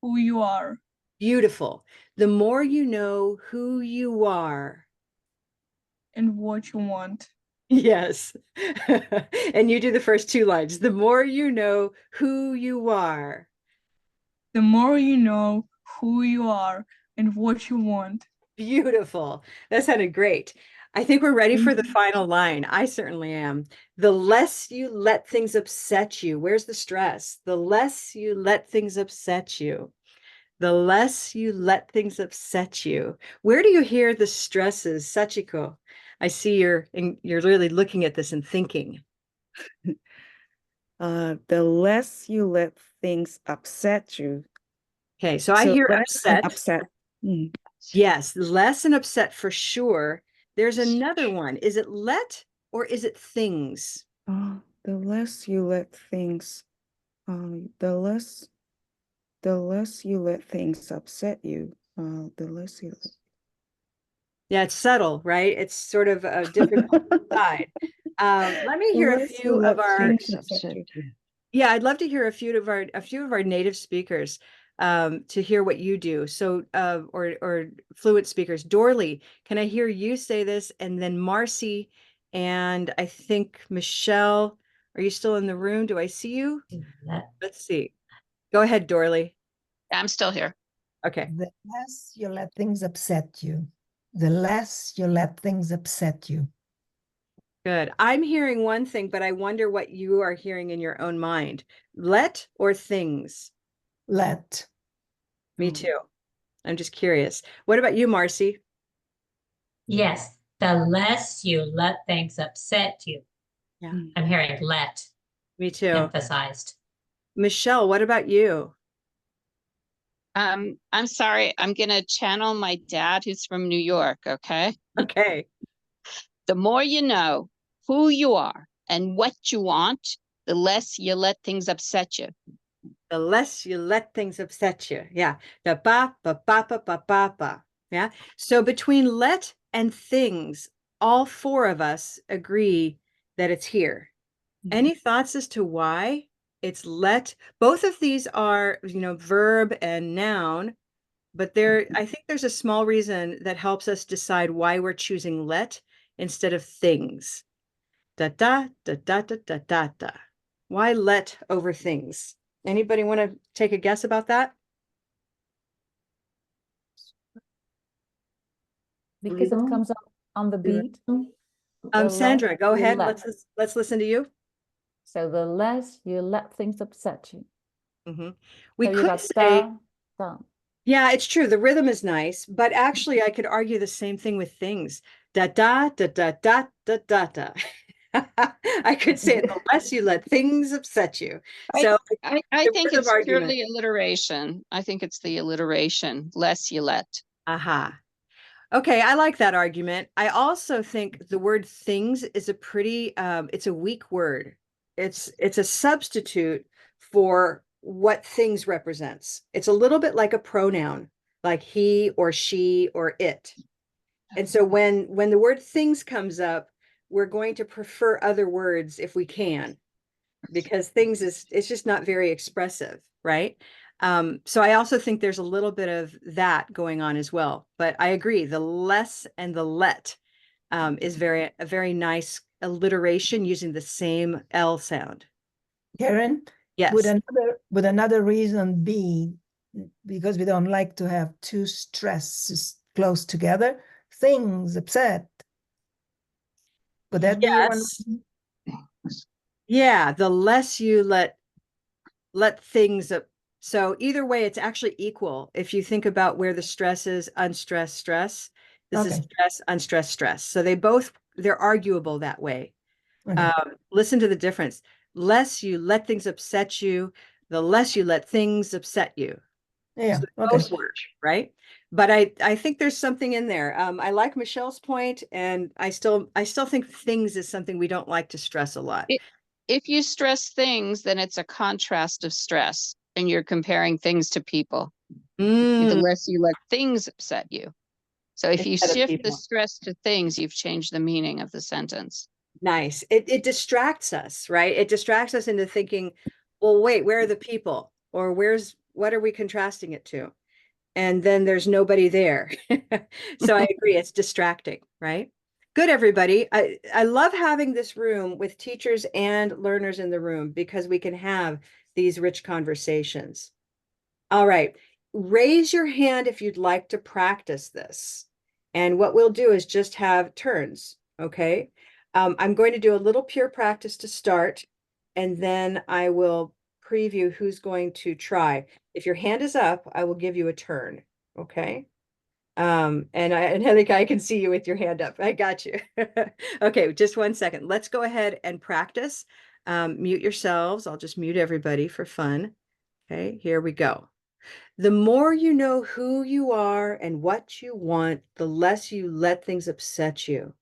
Who you are. Beautiful. The more you know who you are. And what you want. Yes. And you do the first 2 lines. The more you know who you are. The more you know who you are and what you want. Beautiful. That sounded great. I think we're ready for the final line. I certainly am. The less you let things upset you. Where's the stress? The less you let things upset you. The less you let things upset you. Where do you hear the stresses, Sachiko? I see you're really looking at this and thinking. The less you let things upset you. Okay, so I hear less and upset. upset. Mm. Yes, less and upset for sure. There's another one. Is it let or is it things? The less you let things, the less you let things upset you, the less you let. Yeah, it's subtle, right? It's sort of a difficult side. Let me hear a few of our. Yeah, I'd love to hear a few of our native speakers to hear what you do. So or fluent speakers. Dorley, can I hear you say this? And then Marcy and I think Michelle, are you still in the room? Do I see you? Let's see. Go ahead, Dorley. I'm still here. Okay. The less you let things upset you, the less you let things upset you. Good. I'm hearing one thing, but I wonder what you are hearing in your own mind. Let or things? Let. Me too. I'm just curious. What about you, Marcy? Yes, the less you let things upset you. Yeah. I'm hearing let. Me too. Emphasized. Michelle, what about you? I'm sorry. I'm going to channel my dad who's from New York, okay? Okay. The more you know who you are and what you want, the less you let things upset you. The less you let things upset you. Yeah. The ba ba ba ba ba ba ba. Yeah. So between let and things, all 4 of us agree that it's here. Any thoughts as to why it's let? Both of these are, verb and noun, but I think there's a small reason that helps us decide why we're choosing let instead of things. Da da da da da da da da. Why let over things? Anybody want to take a guess about that? Because it comes up on the beat. Sandra, go ahead. Let's listen to you. So the less you let things upset you. We so could you got say, da. yeah, it's true. The rhythm is nice, but actually I could argue the same thing with things. Da da da da da da da da. I could say it, the less you let things upset you. So I the think word of it's argument. purely alliteration. I think it's the alliteration, less you let. Aha. Okay, I like that argument. I also think the word things is a pretty it's a weak word. It's a substitute for what things represents. It's a little bit like a pronoun, like he or she or it. And so when the word things comes up, we're going to prefer other words if we can, because things is it's just not very expressive, right? So I also think there's a little bit of that going on as well. But I agree, the less and the let is a very nice alliteration using the same L sound. Karen, Yes. would another reason be because we don't like to have two stresses close together? Things upset. Would that be one? Yes. Yeah, the less you let things up. So either way, it's actually equal. If you think about where the stress is, unstressed stress, this is Okay. stress, unstressed stress. So they're arguable that way. Okay. Listen to the difference. Less you let things upset you, the less you let things upset you. Yeah. So they Okay. both work, right? But I think there's something in there. I like Michelle's point, and I still think things is something we don't like to stress a lot. If you stress things, then it's a contrast of stress, and you're comparing things to people. The less you let things upset you. So if you Instead of shift the people. stress to things, you've changed the meaning of the sentence. Nice. It distracts us, right? It distracts us into thinking, well, wait, where are the people? Or what are we contrasting it to? And then there's nobody there. So I agree, it's distracting, right? Good, everybody. I love having this room with teachers and learners in the room because we can have these rich conversations. All right. Raise your hand if you'd like to practice this. And what we'll do is just have turns, okay? I'm going to do a little pure practice to start, and then I will preview who's going to try. If your hand is up, I will give you a turn, okay? And I think I can see you with your hand up. I got you. Okay, just 1 second. Let's go ahead and practice. Mute yourselves. I'll just mute everybody for fun. Okay, here we go. The more you know who you are and what you want, the less you let things upset you.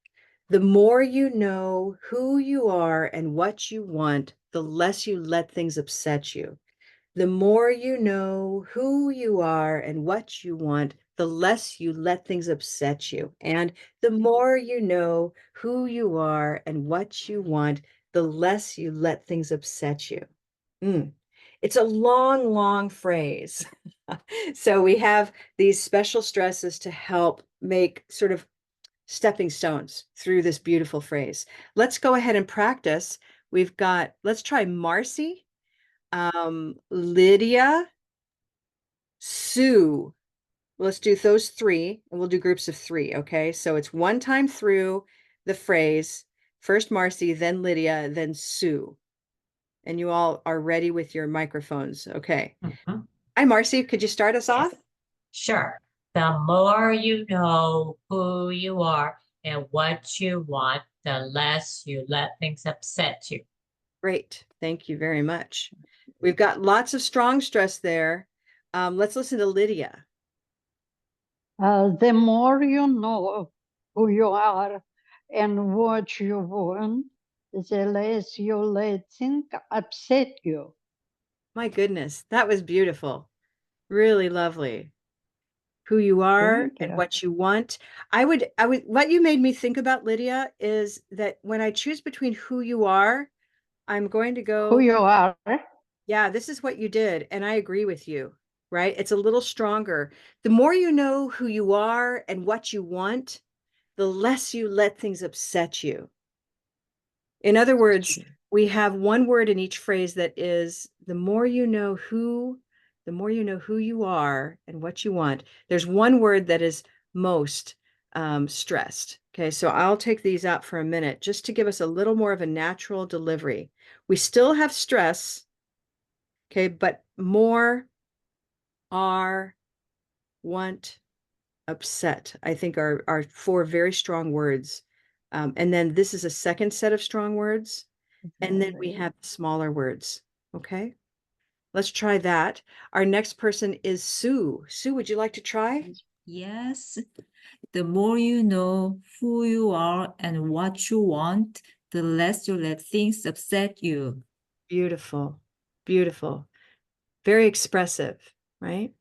The more you know who you are and what you want, the less you let things upset you. The more you know who you are and what you want, the less you let things upset you. And the more you know who you are and what you want, the less you let things upset you. It's a long, long phrase. So we have these special stresses to help make sort of stepping stones through this beautiful phrase. Let's go ahead and practice. Let's try Marcy, Lydia, Sue. Let's do those three, and we'll do groups of three, okay? So it's one time through the phrase, first Marcy, then Lydia, then Sue. And you all are ready with your microphones, okay? Hi, Marcy, could you start us off? Sure. The more you know who you are and what you want, the less you let things upset you. Great. Thank you very much. We've got lots of strong stress there. Let's listen to Lydia. The more you know who you are and what you want, the less you let things upset you. My goodness, that was beautiful. Really lovely. Who you are Thank and you. what you want. What you made me think about, Lydia, is that when I choose between who you are, I'm going to go. Who you are. Yeah, this is what you did. And I agree with you, right? It's a little stronger. The more you know who you are and what you want, the less you let things upset you. In other words, we have one word in each phrase that is the more you know who you are and what you want. There's one word that is most stressed. Okay, so I'll take these out for a minute just to give us a little more of a natural delivery. We still have stress, okay, but more, are, want, upset, I think are four very strong words And then this is a second set of strong words. And then we have smaller words. Okay. Let's try that. Our next person is Sue. Sue, would you like to try? Yes. The more you know who you are and what you want, the less you let things upset you. Beautiful. Beautiful. Very expressive, right?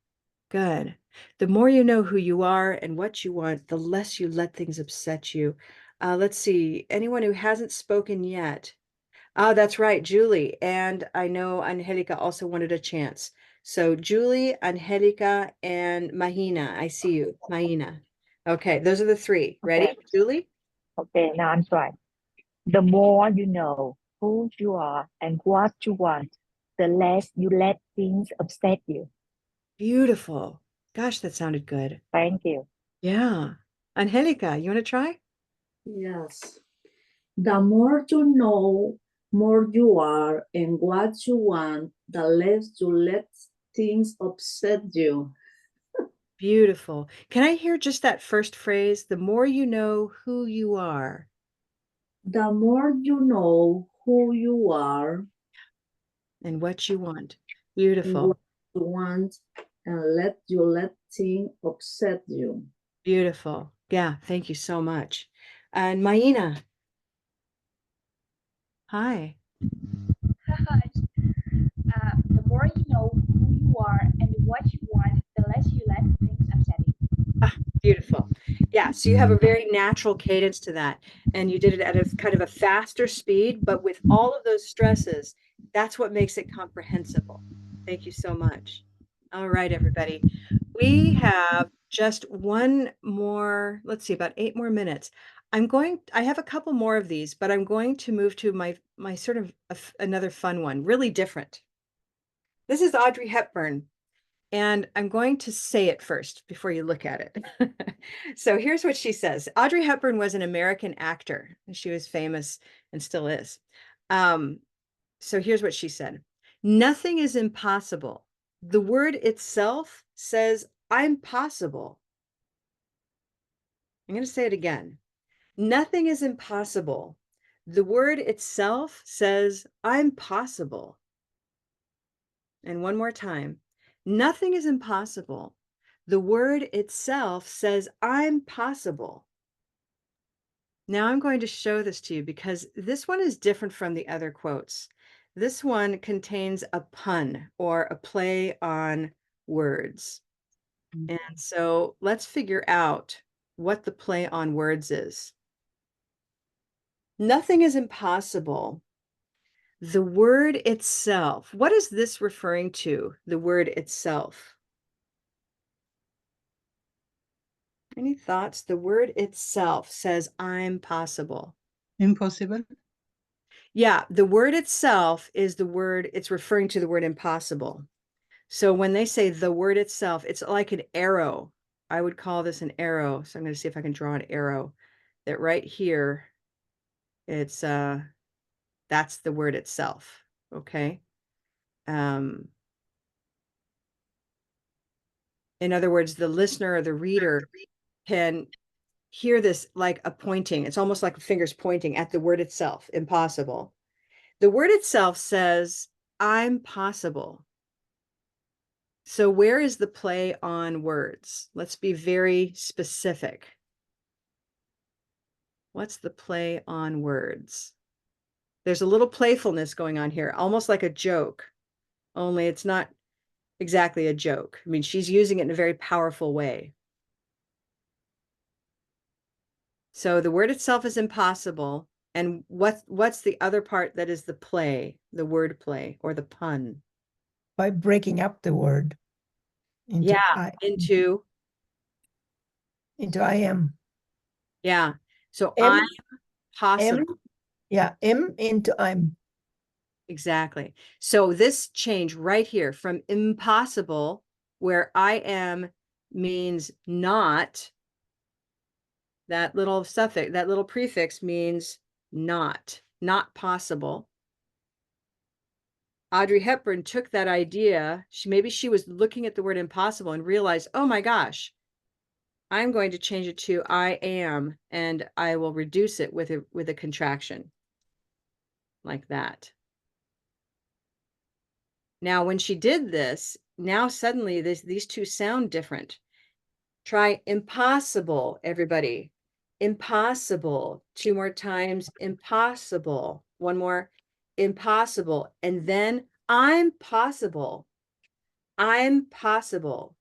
Good. The more you know who you are and what you want, the less you let things upset you. Let's see. Anyone who hasn't spoken yet? Oh, that's right, Julie. And I know Angelica also wanted a chance. So Julie, Angelica, and Mahina. I see you, Mahina. Okay, those are the three. Ready, Okay. Julie? Okay, now I'm trying. The more you know who you are and what you want, the less you let things upset you. Beautiful. Gosh, that sounded good. Thank you. Yeah. Angelica, you want to try? Yes. The more you know, more you are, and what you want, the less you let things upset you. Beautiful. Can I hear just that first phrase? The more you know who you are. The more you know who you are And what you want. and Beautiful. what you want, and let things upset you. Beautiful. Yeah, thank you so much. And Maina. Hi. The more you know who you are and what you want, the less you let things upset you. Ah, beautiful. Yeah, so you have a very natural cadence to that. And you did it at a kind of a faster speed, but with all of those stresses, that's what makes it comprehensible. Thank you so much. All right, everybody. We have just one more, let's see, about 8 more minutes. I have a couple more of these, but I'm going to move to my sort of another fun one, really different. This is Audrey Hepburn. And I'm going to say it first before you look at it. So here's what she says. Audrey Hepburn was an American actor, and she was famous and still is. So here's what she said. Nothing is impossible. The word itself says, I'm possible. I'm going to say it again. Nothing is impossible. The word itself says, I'm possible. And one more time. Nothing is impossible. The word itself says, I'm possible. Now I'm going to show this to you because this one is different from the other quotes. This one contains a pun or a play on words. And so let's figure out what the play on words is. Nothing is impossible. The word itself, what is this referring to? The word itself. Any thoughts? The word itself says, I'm possible. Impossible. Yeah, the word itself is the word, it's referring to the word impossible. So when they say the word itself, it's like an arrow. I would call this an arrow. So I'm going to see if I can draw an arrow that right here, it's that's the word itself. Okay. In other words, the listener or the reader can hear this like a pointing. It's almost like fingers pointing at the word itself, impossible. The word itself says, I'm possible. So where is the play on words? Let's be very specific. What's the play on words? There's a little playfulness going on here, almost like a joke, only it's not exactly a joke. I mean, she's using it in a very powerful way. So the word itself is impossible. And what's the other part that is the play, the word play or the pun? By breaking up the word into into I am. Yeah. So M, I'm possible. M into I'm. Exactly. So this change right here from impossible, where I am means not, that little suffix, that little prefix means not possible. Audrey Hepburn took that idea. Maybe she was looking at the word impossible and realized, oh my gosh, I'm going to change it to I am, and I will reduce it with a contraction like that. Now, when she did this, now suddenly these two sound different. Try impossible, everybody. Impossible. 2 more times. Impossible. 1 more. Impossible. And then I'm possible. I'm possible.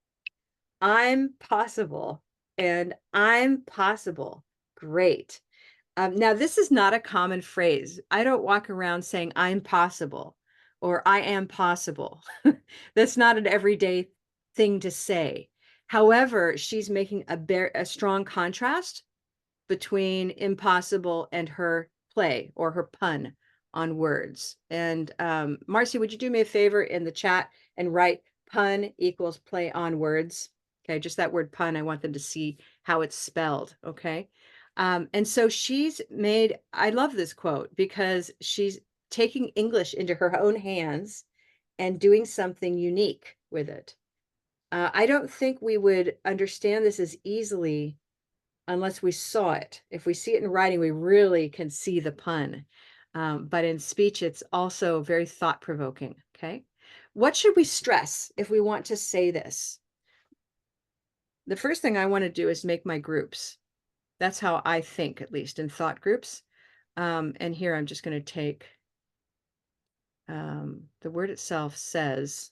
I'm possible. And I'm possible. Great. Now, this is not a common phrase. I don't walk around saying I'm possible or I am possible. That's not an everyday thing to say. However, she's making a strong contrast between impossible and her play or her pun on words. And Marcy, would you do me a favor in the chat and write pun equals play on words? Okay, just that word pun. I want them to see how it's spelled. Okay. And so she's made, I love this quote because she's taking English into her own hands and doing something unique with it. I don't think we would understand this as easily unless we saw it. If we see it in writing, we really can see the pun. But in speech, it's also very thought-provoking, okay? What should we stress if we want to say this? The first thing I want to do is make my groups. That's how I think, at least, in thought groups. And here I'm just going to take the word itself says,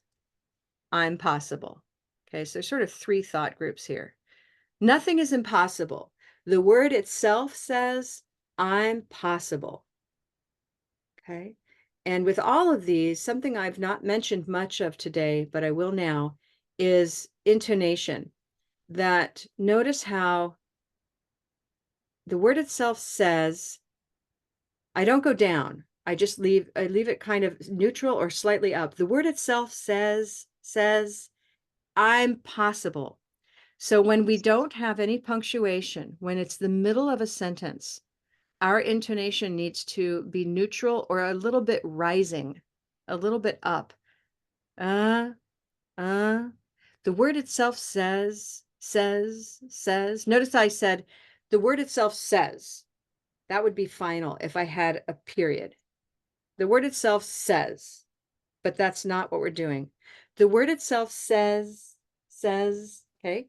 I'm possible. Okay, so there's sort of 3 thought groups here. Nothing is impossible. The word itself says, I'm possible. Okay. And with all of these, something I've not mentioned much of today, but I will now, is intonation. That notice how the word itself says, I don't go down. I just leave it kind of neutral or slightly up. The word itself says, I'm possible. So when we don't have any punctuation, when it's the middle of a sentence, our intonation needs to be neutral or a little bit rising, a little bit up. The word itself says. Notice I said the word itself says. That would be final if I had a period. The word itself says, but that's not what we're doing. The word itself says, okay?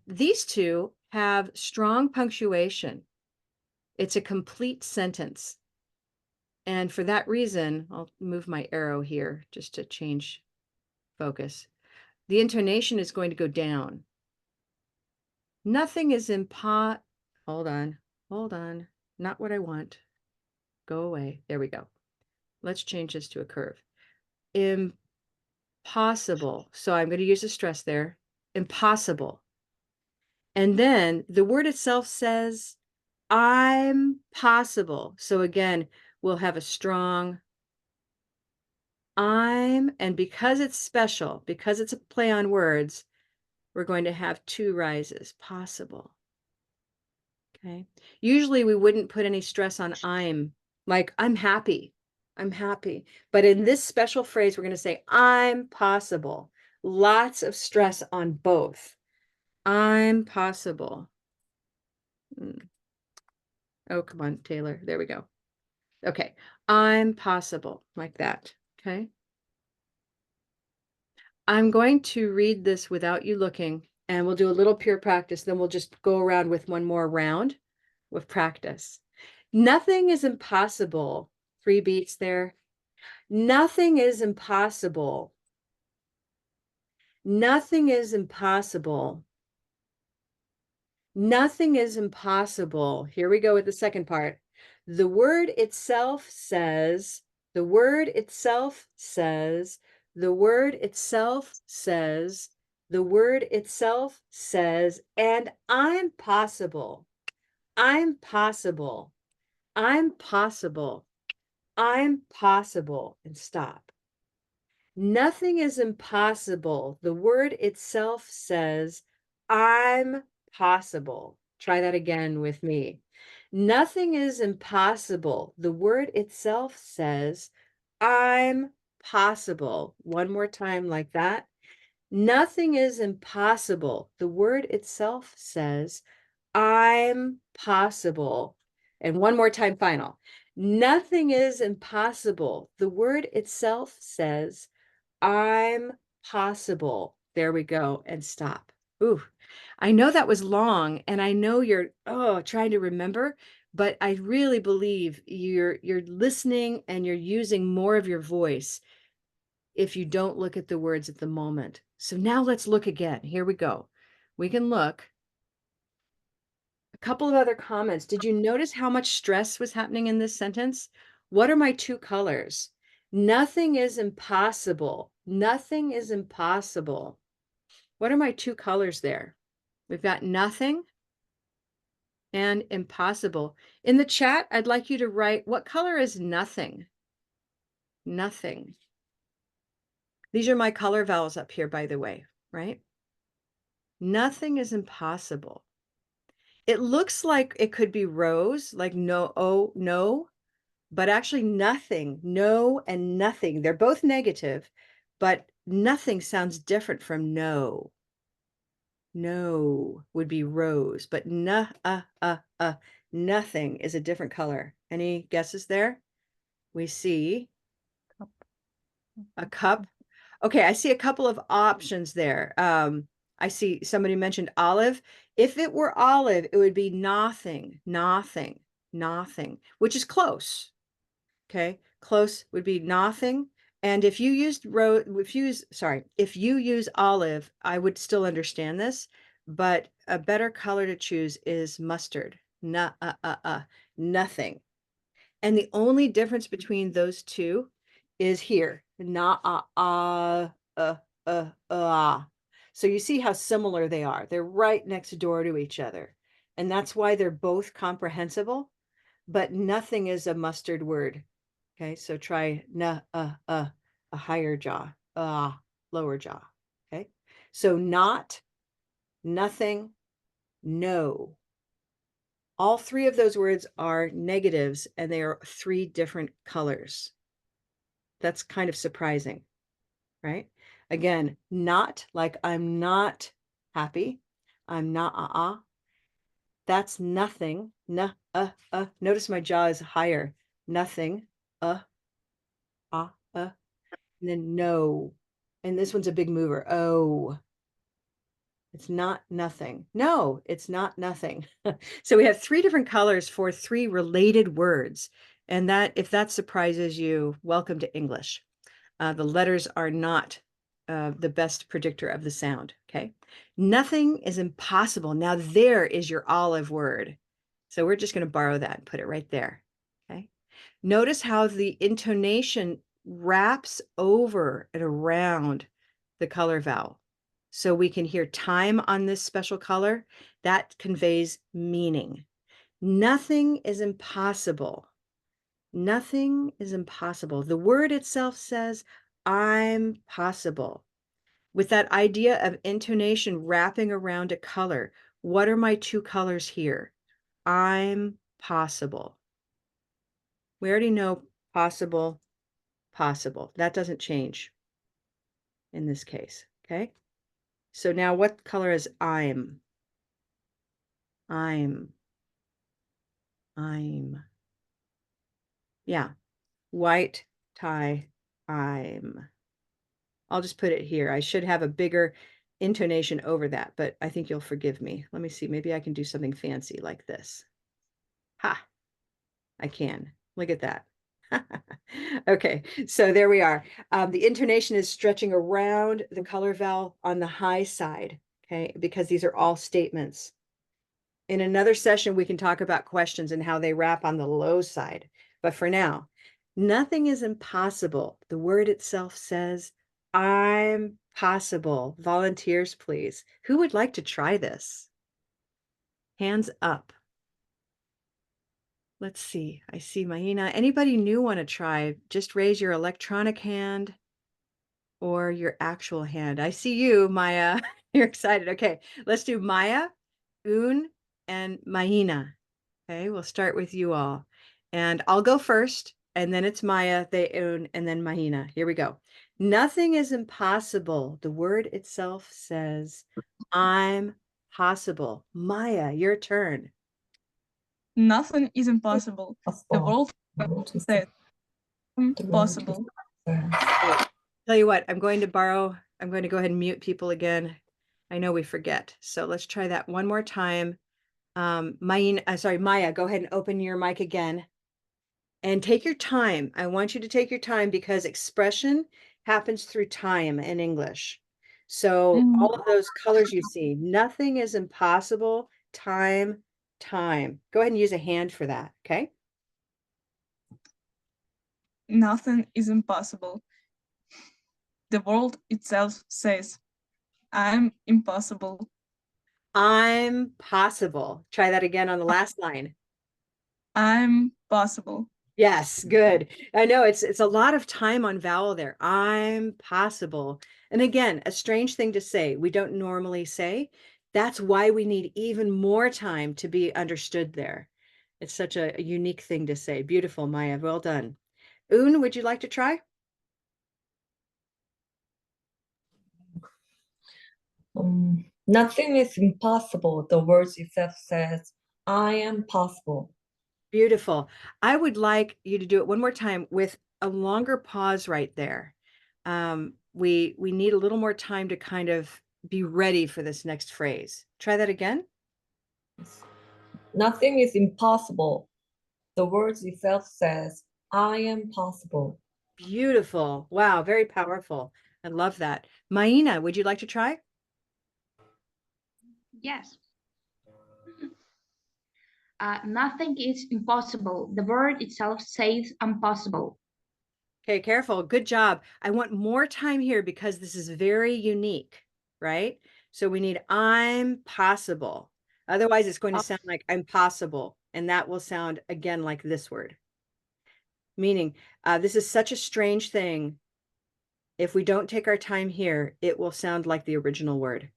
These two have strong punctuation. It's a complete sentence. And for that reason, I'll move my arrow here just to change focus. The intonation is going to go down. Nothing is hold on, not what I want. Go away. There we go. Let's change this to a curve. Impossible. So I'm going to use a stress there. Impossible. And then the word itself says, I'm possible. So again, we'll have a strong I'm, and because it's special, because it's a play on words, we're going to have 2 rises, possible. Okay. Usually we wouldn't put any stress on I'm, like I'm happy. I'm happy. But in this special phrase, we're going to say I'm possible. Lots of stress on both. I'm possible. Oh, come on, Taylor. There we go. Okay. I'm possible, like that. Okay. I'm going to read this without you looking, and we'll do a little pure practice. Then we'll just go around with one more round with practice. Nothing is impossible. 3 beats there. Nothing is impossible. Nothing is impossible. Nothing is impossible. Here we go with the second part. The word itself says, the word itself says, the word itself says, the word itself says, and I'm possible. I'm possible. I'm possible. I'm possible. And stop. Nothing is impossible. The word itself says, I'm possible. Try that again with me. Nothing is impossible. The word itself says, I'm possible. One more time like that. Nothing is impossible. The word itself says, I'm possible. And one more time, final. Nothing is impossible. The word itself says, I'm possible. There we go. And stop. Ooh, I know that was long, and I know you're trying to remember, but I really believe you're listening and you're using more of your voice if you don't look at the words at the moment. So now let's look again. Here we go. We can look. A couple of other comments. Did you notice how much stress was happening in this sentence? What are my two colors? Nothing is impossible. Nothing is impossible. What are my two colors there? We've got nothing and impossible. In the chat, I'd like you to write, what color is nothing? Nothing. These are my color vowels up here, by the way, right? Nothing is impossible. It looks like it could be rose, like no, oh, no, but actually nothing, no and nothing. They're both negative, but nothing sounds different from no. No would be rose, but nothing is a different color. Any guesses there? We see a cup. Okay, I see a couple of options there. I see somebody mentioned olive. If it were olive, it would be nothing, nothing, nothing, which is close. Okay, close would be nothing. And if you used if you use olive, I would still understand this, but a better color to choose is mustard. Nothing. And the only difference between those two is here. So you see how similar they are. They're right next door to each other. And that's why they're both comprehensible, but nothing is a mustard word. Okay, so try a higher jaw, lower jaw. Okay, so not, nothing, no. All three of those words are negatives, and they are three different colors. That's kind of surprising, right? Again, not, like I'm not happy. I'm not, That's nothing. Notice my jaw is higher. Nothing. And then no. And this one's a big mover. Oh. It's not nothing. No, it's not nothing. So we have three different colors for three related words. And that, if that surprises you, welcome to English. The letters are not the best predictor of the sound, okay? Nothing is impossible. Now there is your olive word. So we're just going to borrow that and put it right there, okay? Notice how the intonation wraps over and around the color vowel. So we can hear time on this special color. That conveys meaning. Nothing is impossible. Nothing is impossible. The word itself says, I'm possible. With that idea of intonation wrapping around a color, what are my two colors here? I'm possible. We already know possible, possible. That doesn't change in this case, okay? So now what color is I'm? I'm. Yeah, white tie, I'm. I'll just put it here. I should have a bigger intonation over that, but I think you'll forgive me. Let me see. Maybe I can do something fancy like this. Ha, I can. Look at that. Okay, so there we are. The intonation is stretching around the color vowel on the high side, okay, because these are all statements. In another session, we can talk about questions and how they wrap on the low side. But for now, nothing is impossible. The word itself says, I'm possible. Volunteers, please. Who would like to try this? Hands up. Let's see. I see Mahina. Anybody new want to try? Just raise your electronic hand or your actual hand. I see you, Maya. You're excited. Okay, let's do Maya, Un, and Mahina. Okay, we'll start with you all. And I'll go first, and then it's Maya, they own, and then Mahina. Here we go. Nothing is impossible. The word itself says, I'm possible. Maya, your turn. Nothing is impossible. The world says impossible. Tell you what, I'm going to go ahead and mute people again. I know we forget. So let's try that one more time. Maya, go ahead and open your mic again. And take your time. I want you to take your time because expression happens through time in English. So all of those colors you see, nothing is impossible. Time. Go ahead and use a hand for that, okay? Nothing is impossible. The world itself says, I'm impossible. I'm possible. Try that again on the last line. I'm possible. Yes, good. I know it's a lot of time on vowel there. I'm possible. And again, a strange thing to say. We don't normally say. That's why we need even more time to be understood there. It's such a unique thing to say. Beautiful, Maya. Well done. Un, would you like to try? Nothing is impossible. The word itself says, I am possible. Beautiful. I would like you to do it one more time with a longer pause right there. We need a little more time to kind of be ready for this next phrase. Try that again. Nothing is impossible. The word itself says, I am possible. Beautiful. Wow, very powerful. I love that. Maina, would you like to try? Yes. Nothing is impossible. The word itself says impossible. Okay, careful. Good job. I want more time here because this is very unique, right? So we need I'm possible. Otherwise, it's going to sound like I'm possible. And that will sound again like this word. Meaning, this is such a strange thing. If we don't take our time here, it will sound like the original word.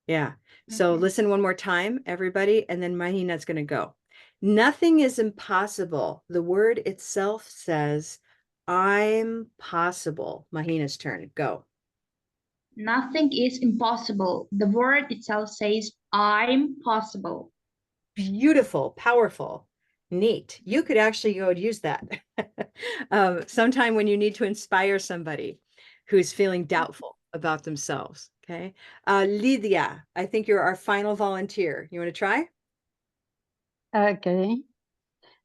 Yeah. So listen one more time, everybody, and then Mahina's going to go. Nothing is impossible. The word itself says, I'm possible. Mahina's turn. Go. Nothing is impossible. The word itself says, I'm possible. Beautiful, powerful, neat. You could actually go and use that sometime when you need to inspire somebody who's feeling doubtful about themselves. Okay. Lydia, I think you're our final volunteer. You want to try? Okay.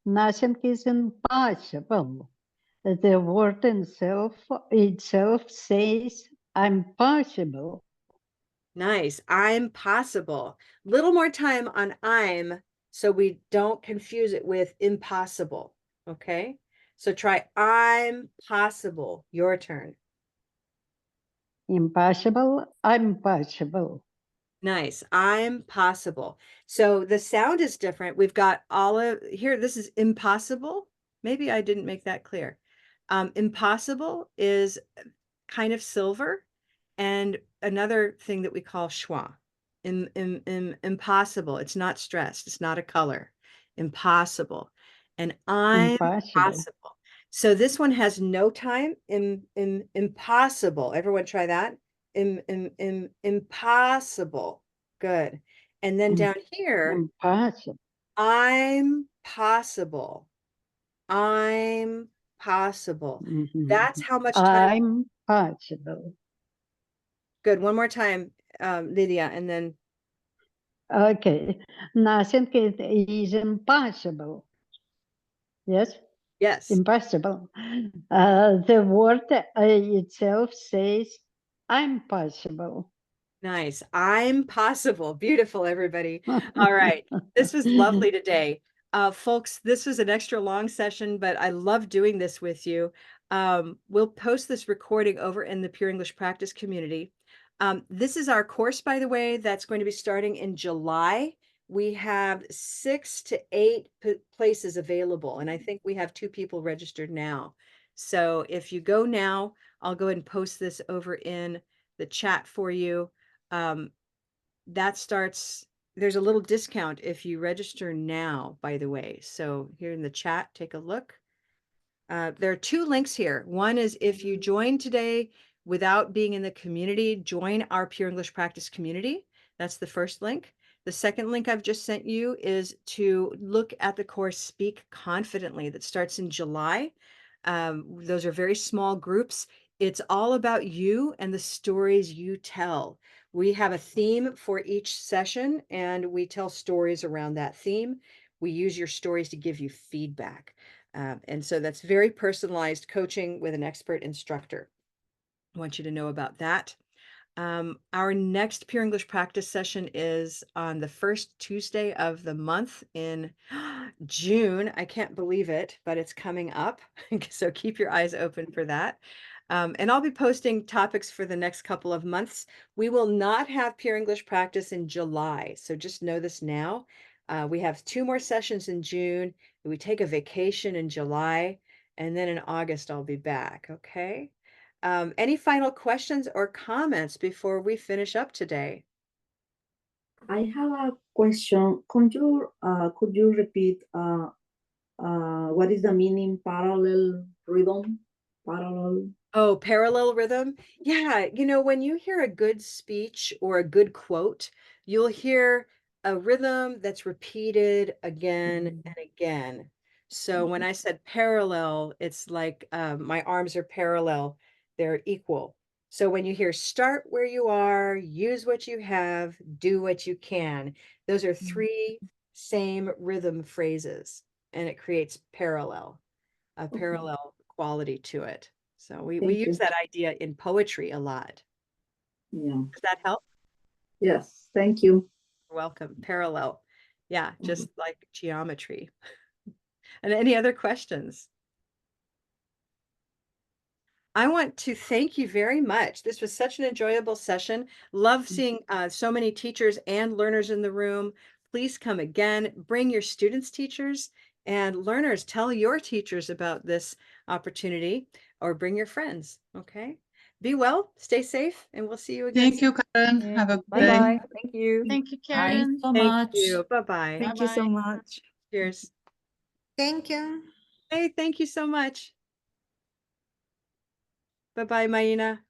Nothing is impossible. The word itself says, I'm possible. Nice. I'm possible. Little more time on I'm so we don't confuse it with impossible. Okay. So try I'm possible. Your turn. Impossible, I'm possible. Nice. I'm possible. So the sound is different. We've got all of here. This is impossible. Maybe I didn't make that clear. Impossible is kind of silver, and another thing that we call schwa. Impossible. It's not stressed. It's not a color. Impossible. And I'm possible. So this one has no time. Impossible. Everyone try that. Impossible. Good. And then down here, Impossible. I'm possible. I'm possible. That's how much time. I'm possible. Good. One more time, Lydia, and then. Okay. Nothing is impossible. Yes? Yes. Impossible. The word itself says, I'm possible. Nice. I'm possible. Beautiful, everybody. All right. This was lovely today. Folks, this was an extra long session, but I love doing this with you. We'll post this recording over in the Pure English Practice community. This is our course, by the way, that's going to be starting in July. We have 6 to 8 places available, and I think we have 2 people registered now. So if you go now, I'll go ahead and post this over in the chat for you. That starts there's a little discount if you register now, by the way. So here in the chat, take a look. There are two links here. One is if you join today without being in the community, join our Pure English Practice community. That's the first link. The second link I've just sent you is to look at the course Speak Confidently that starts in July. Those are very small groups. It's all about you and the stories you tell. We have a theme for each session and we tell stories around that theme. We use your stories to give you feedback. And so that's very personalized coaching with an expert instructor. I want you to know about that. Our next Pure English Practice session is on the first Tuesday of the month in June. I can't believe it, but it's coming up. So keep your eyes open for that. And I'll be posting topics for the next couple of months. We will not have Pure English Practice in July, so just know this now. We have 2 more sessions in June. We take a vacation in July, and then in August I'll be back, okay? Any final questions or comments before we finish up today? I have a question. Could you repeat what is the meaning parallel rhythm? Parallel. Oh, parallel rhythm. Yeah, you know, when you hear a good speech or a good quote, you'll hear a rhythm that's repeated again and again. So when I said parallel, it's like my arms are parallel, they're equal. So when you hear start where you are, use what you have, do what you can, those are 3 same rhythm phrases, and it creates a parallel quality to it. So we Thank use you. that idea in poetry a lot. Yeah. Does that help? Yes. Thank you. You're welcome. Parallel. Yeah, just like geometry. And any other questions? I want to thank you very much. This was such an enjoyable session. Love seeing so many teachers and learners in the room. Please come again. Bring your students' teachers and learners. Tell your teachers about this opportunity or bring your friends. Okay. Be well, stay safe, and we'll see you again. Thank you, Karen. Have a good day. Bye-bye. Thank you. Thank you, Thanks Karen. so Thank much. you. Bye-bye. Thank you so Bye-bye. much. Cheers. Thank you. Hey, thank you so much. Bye-bye, Maina.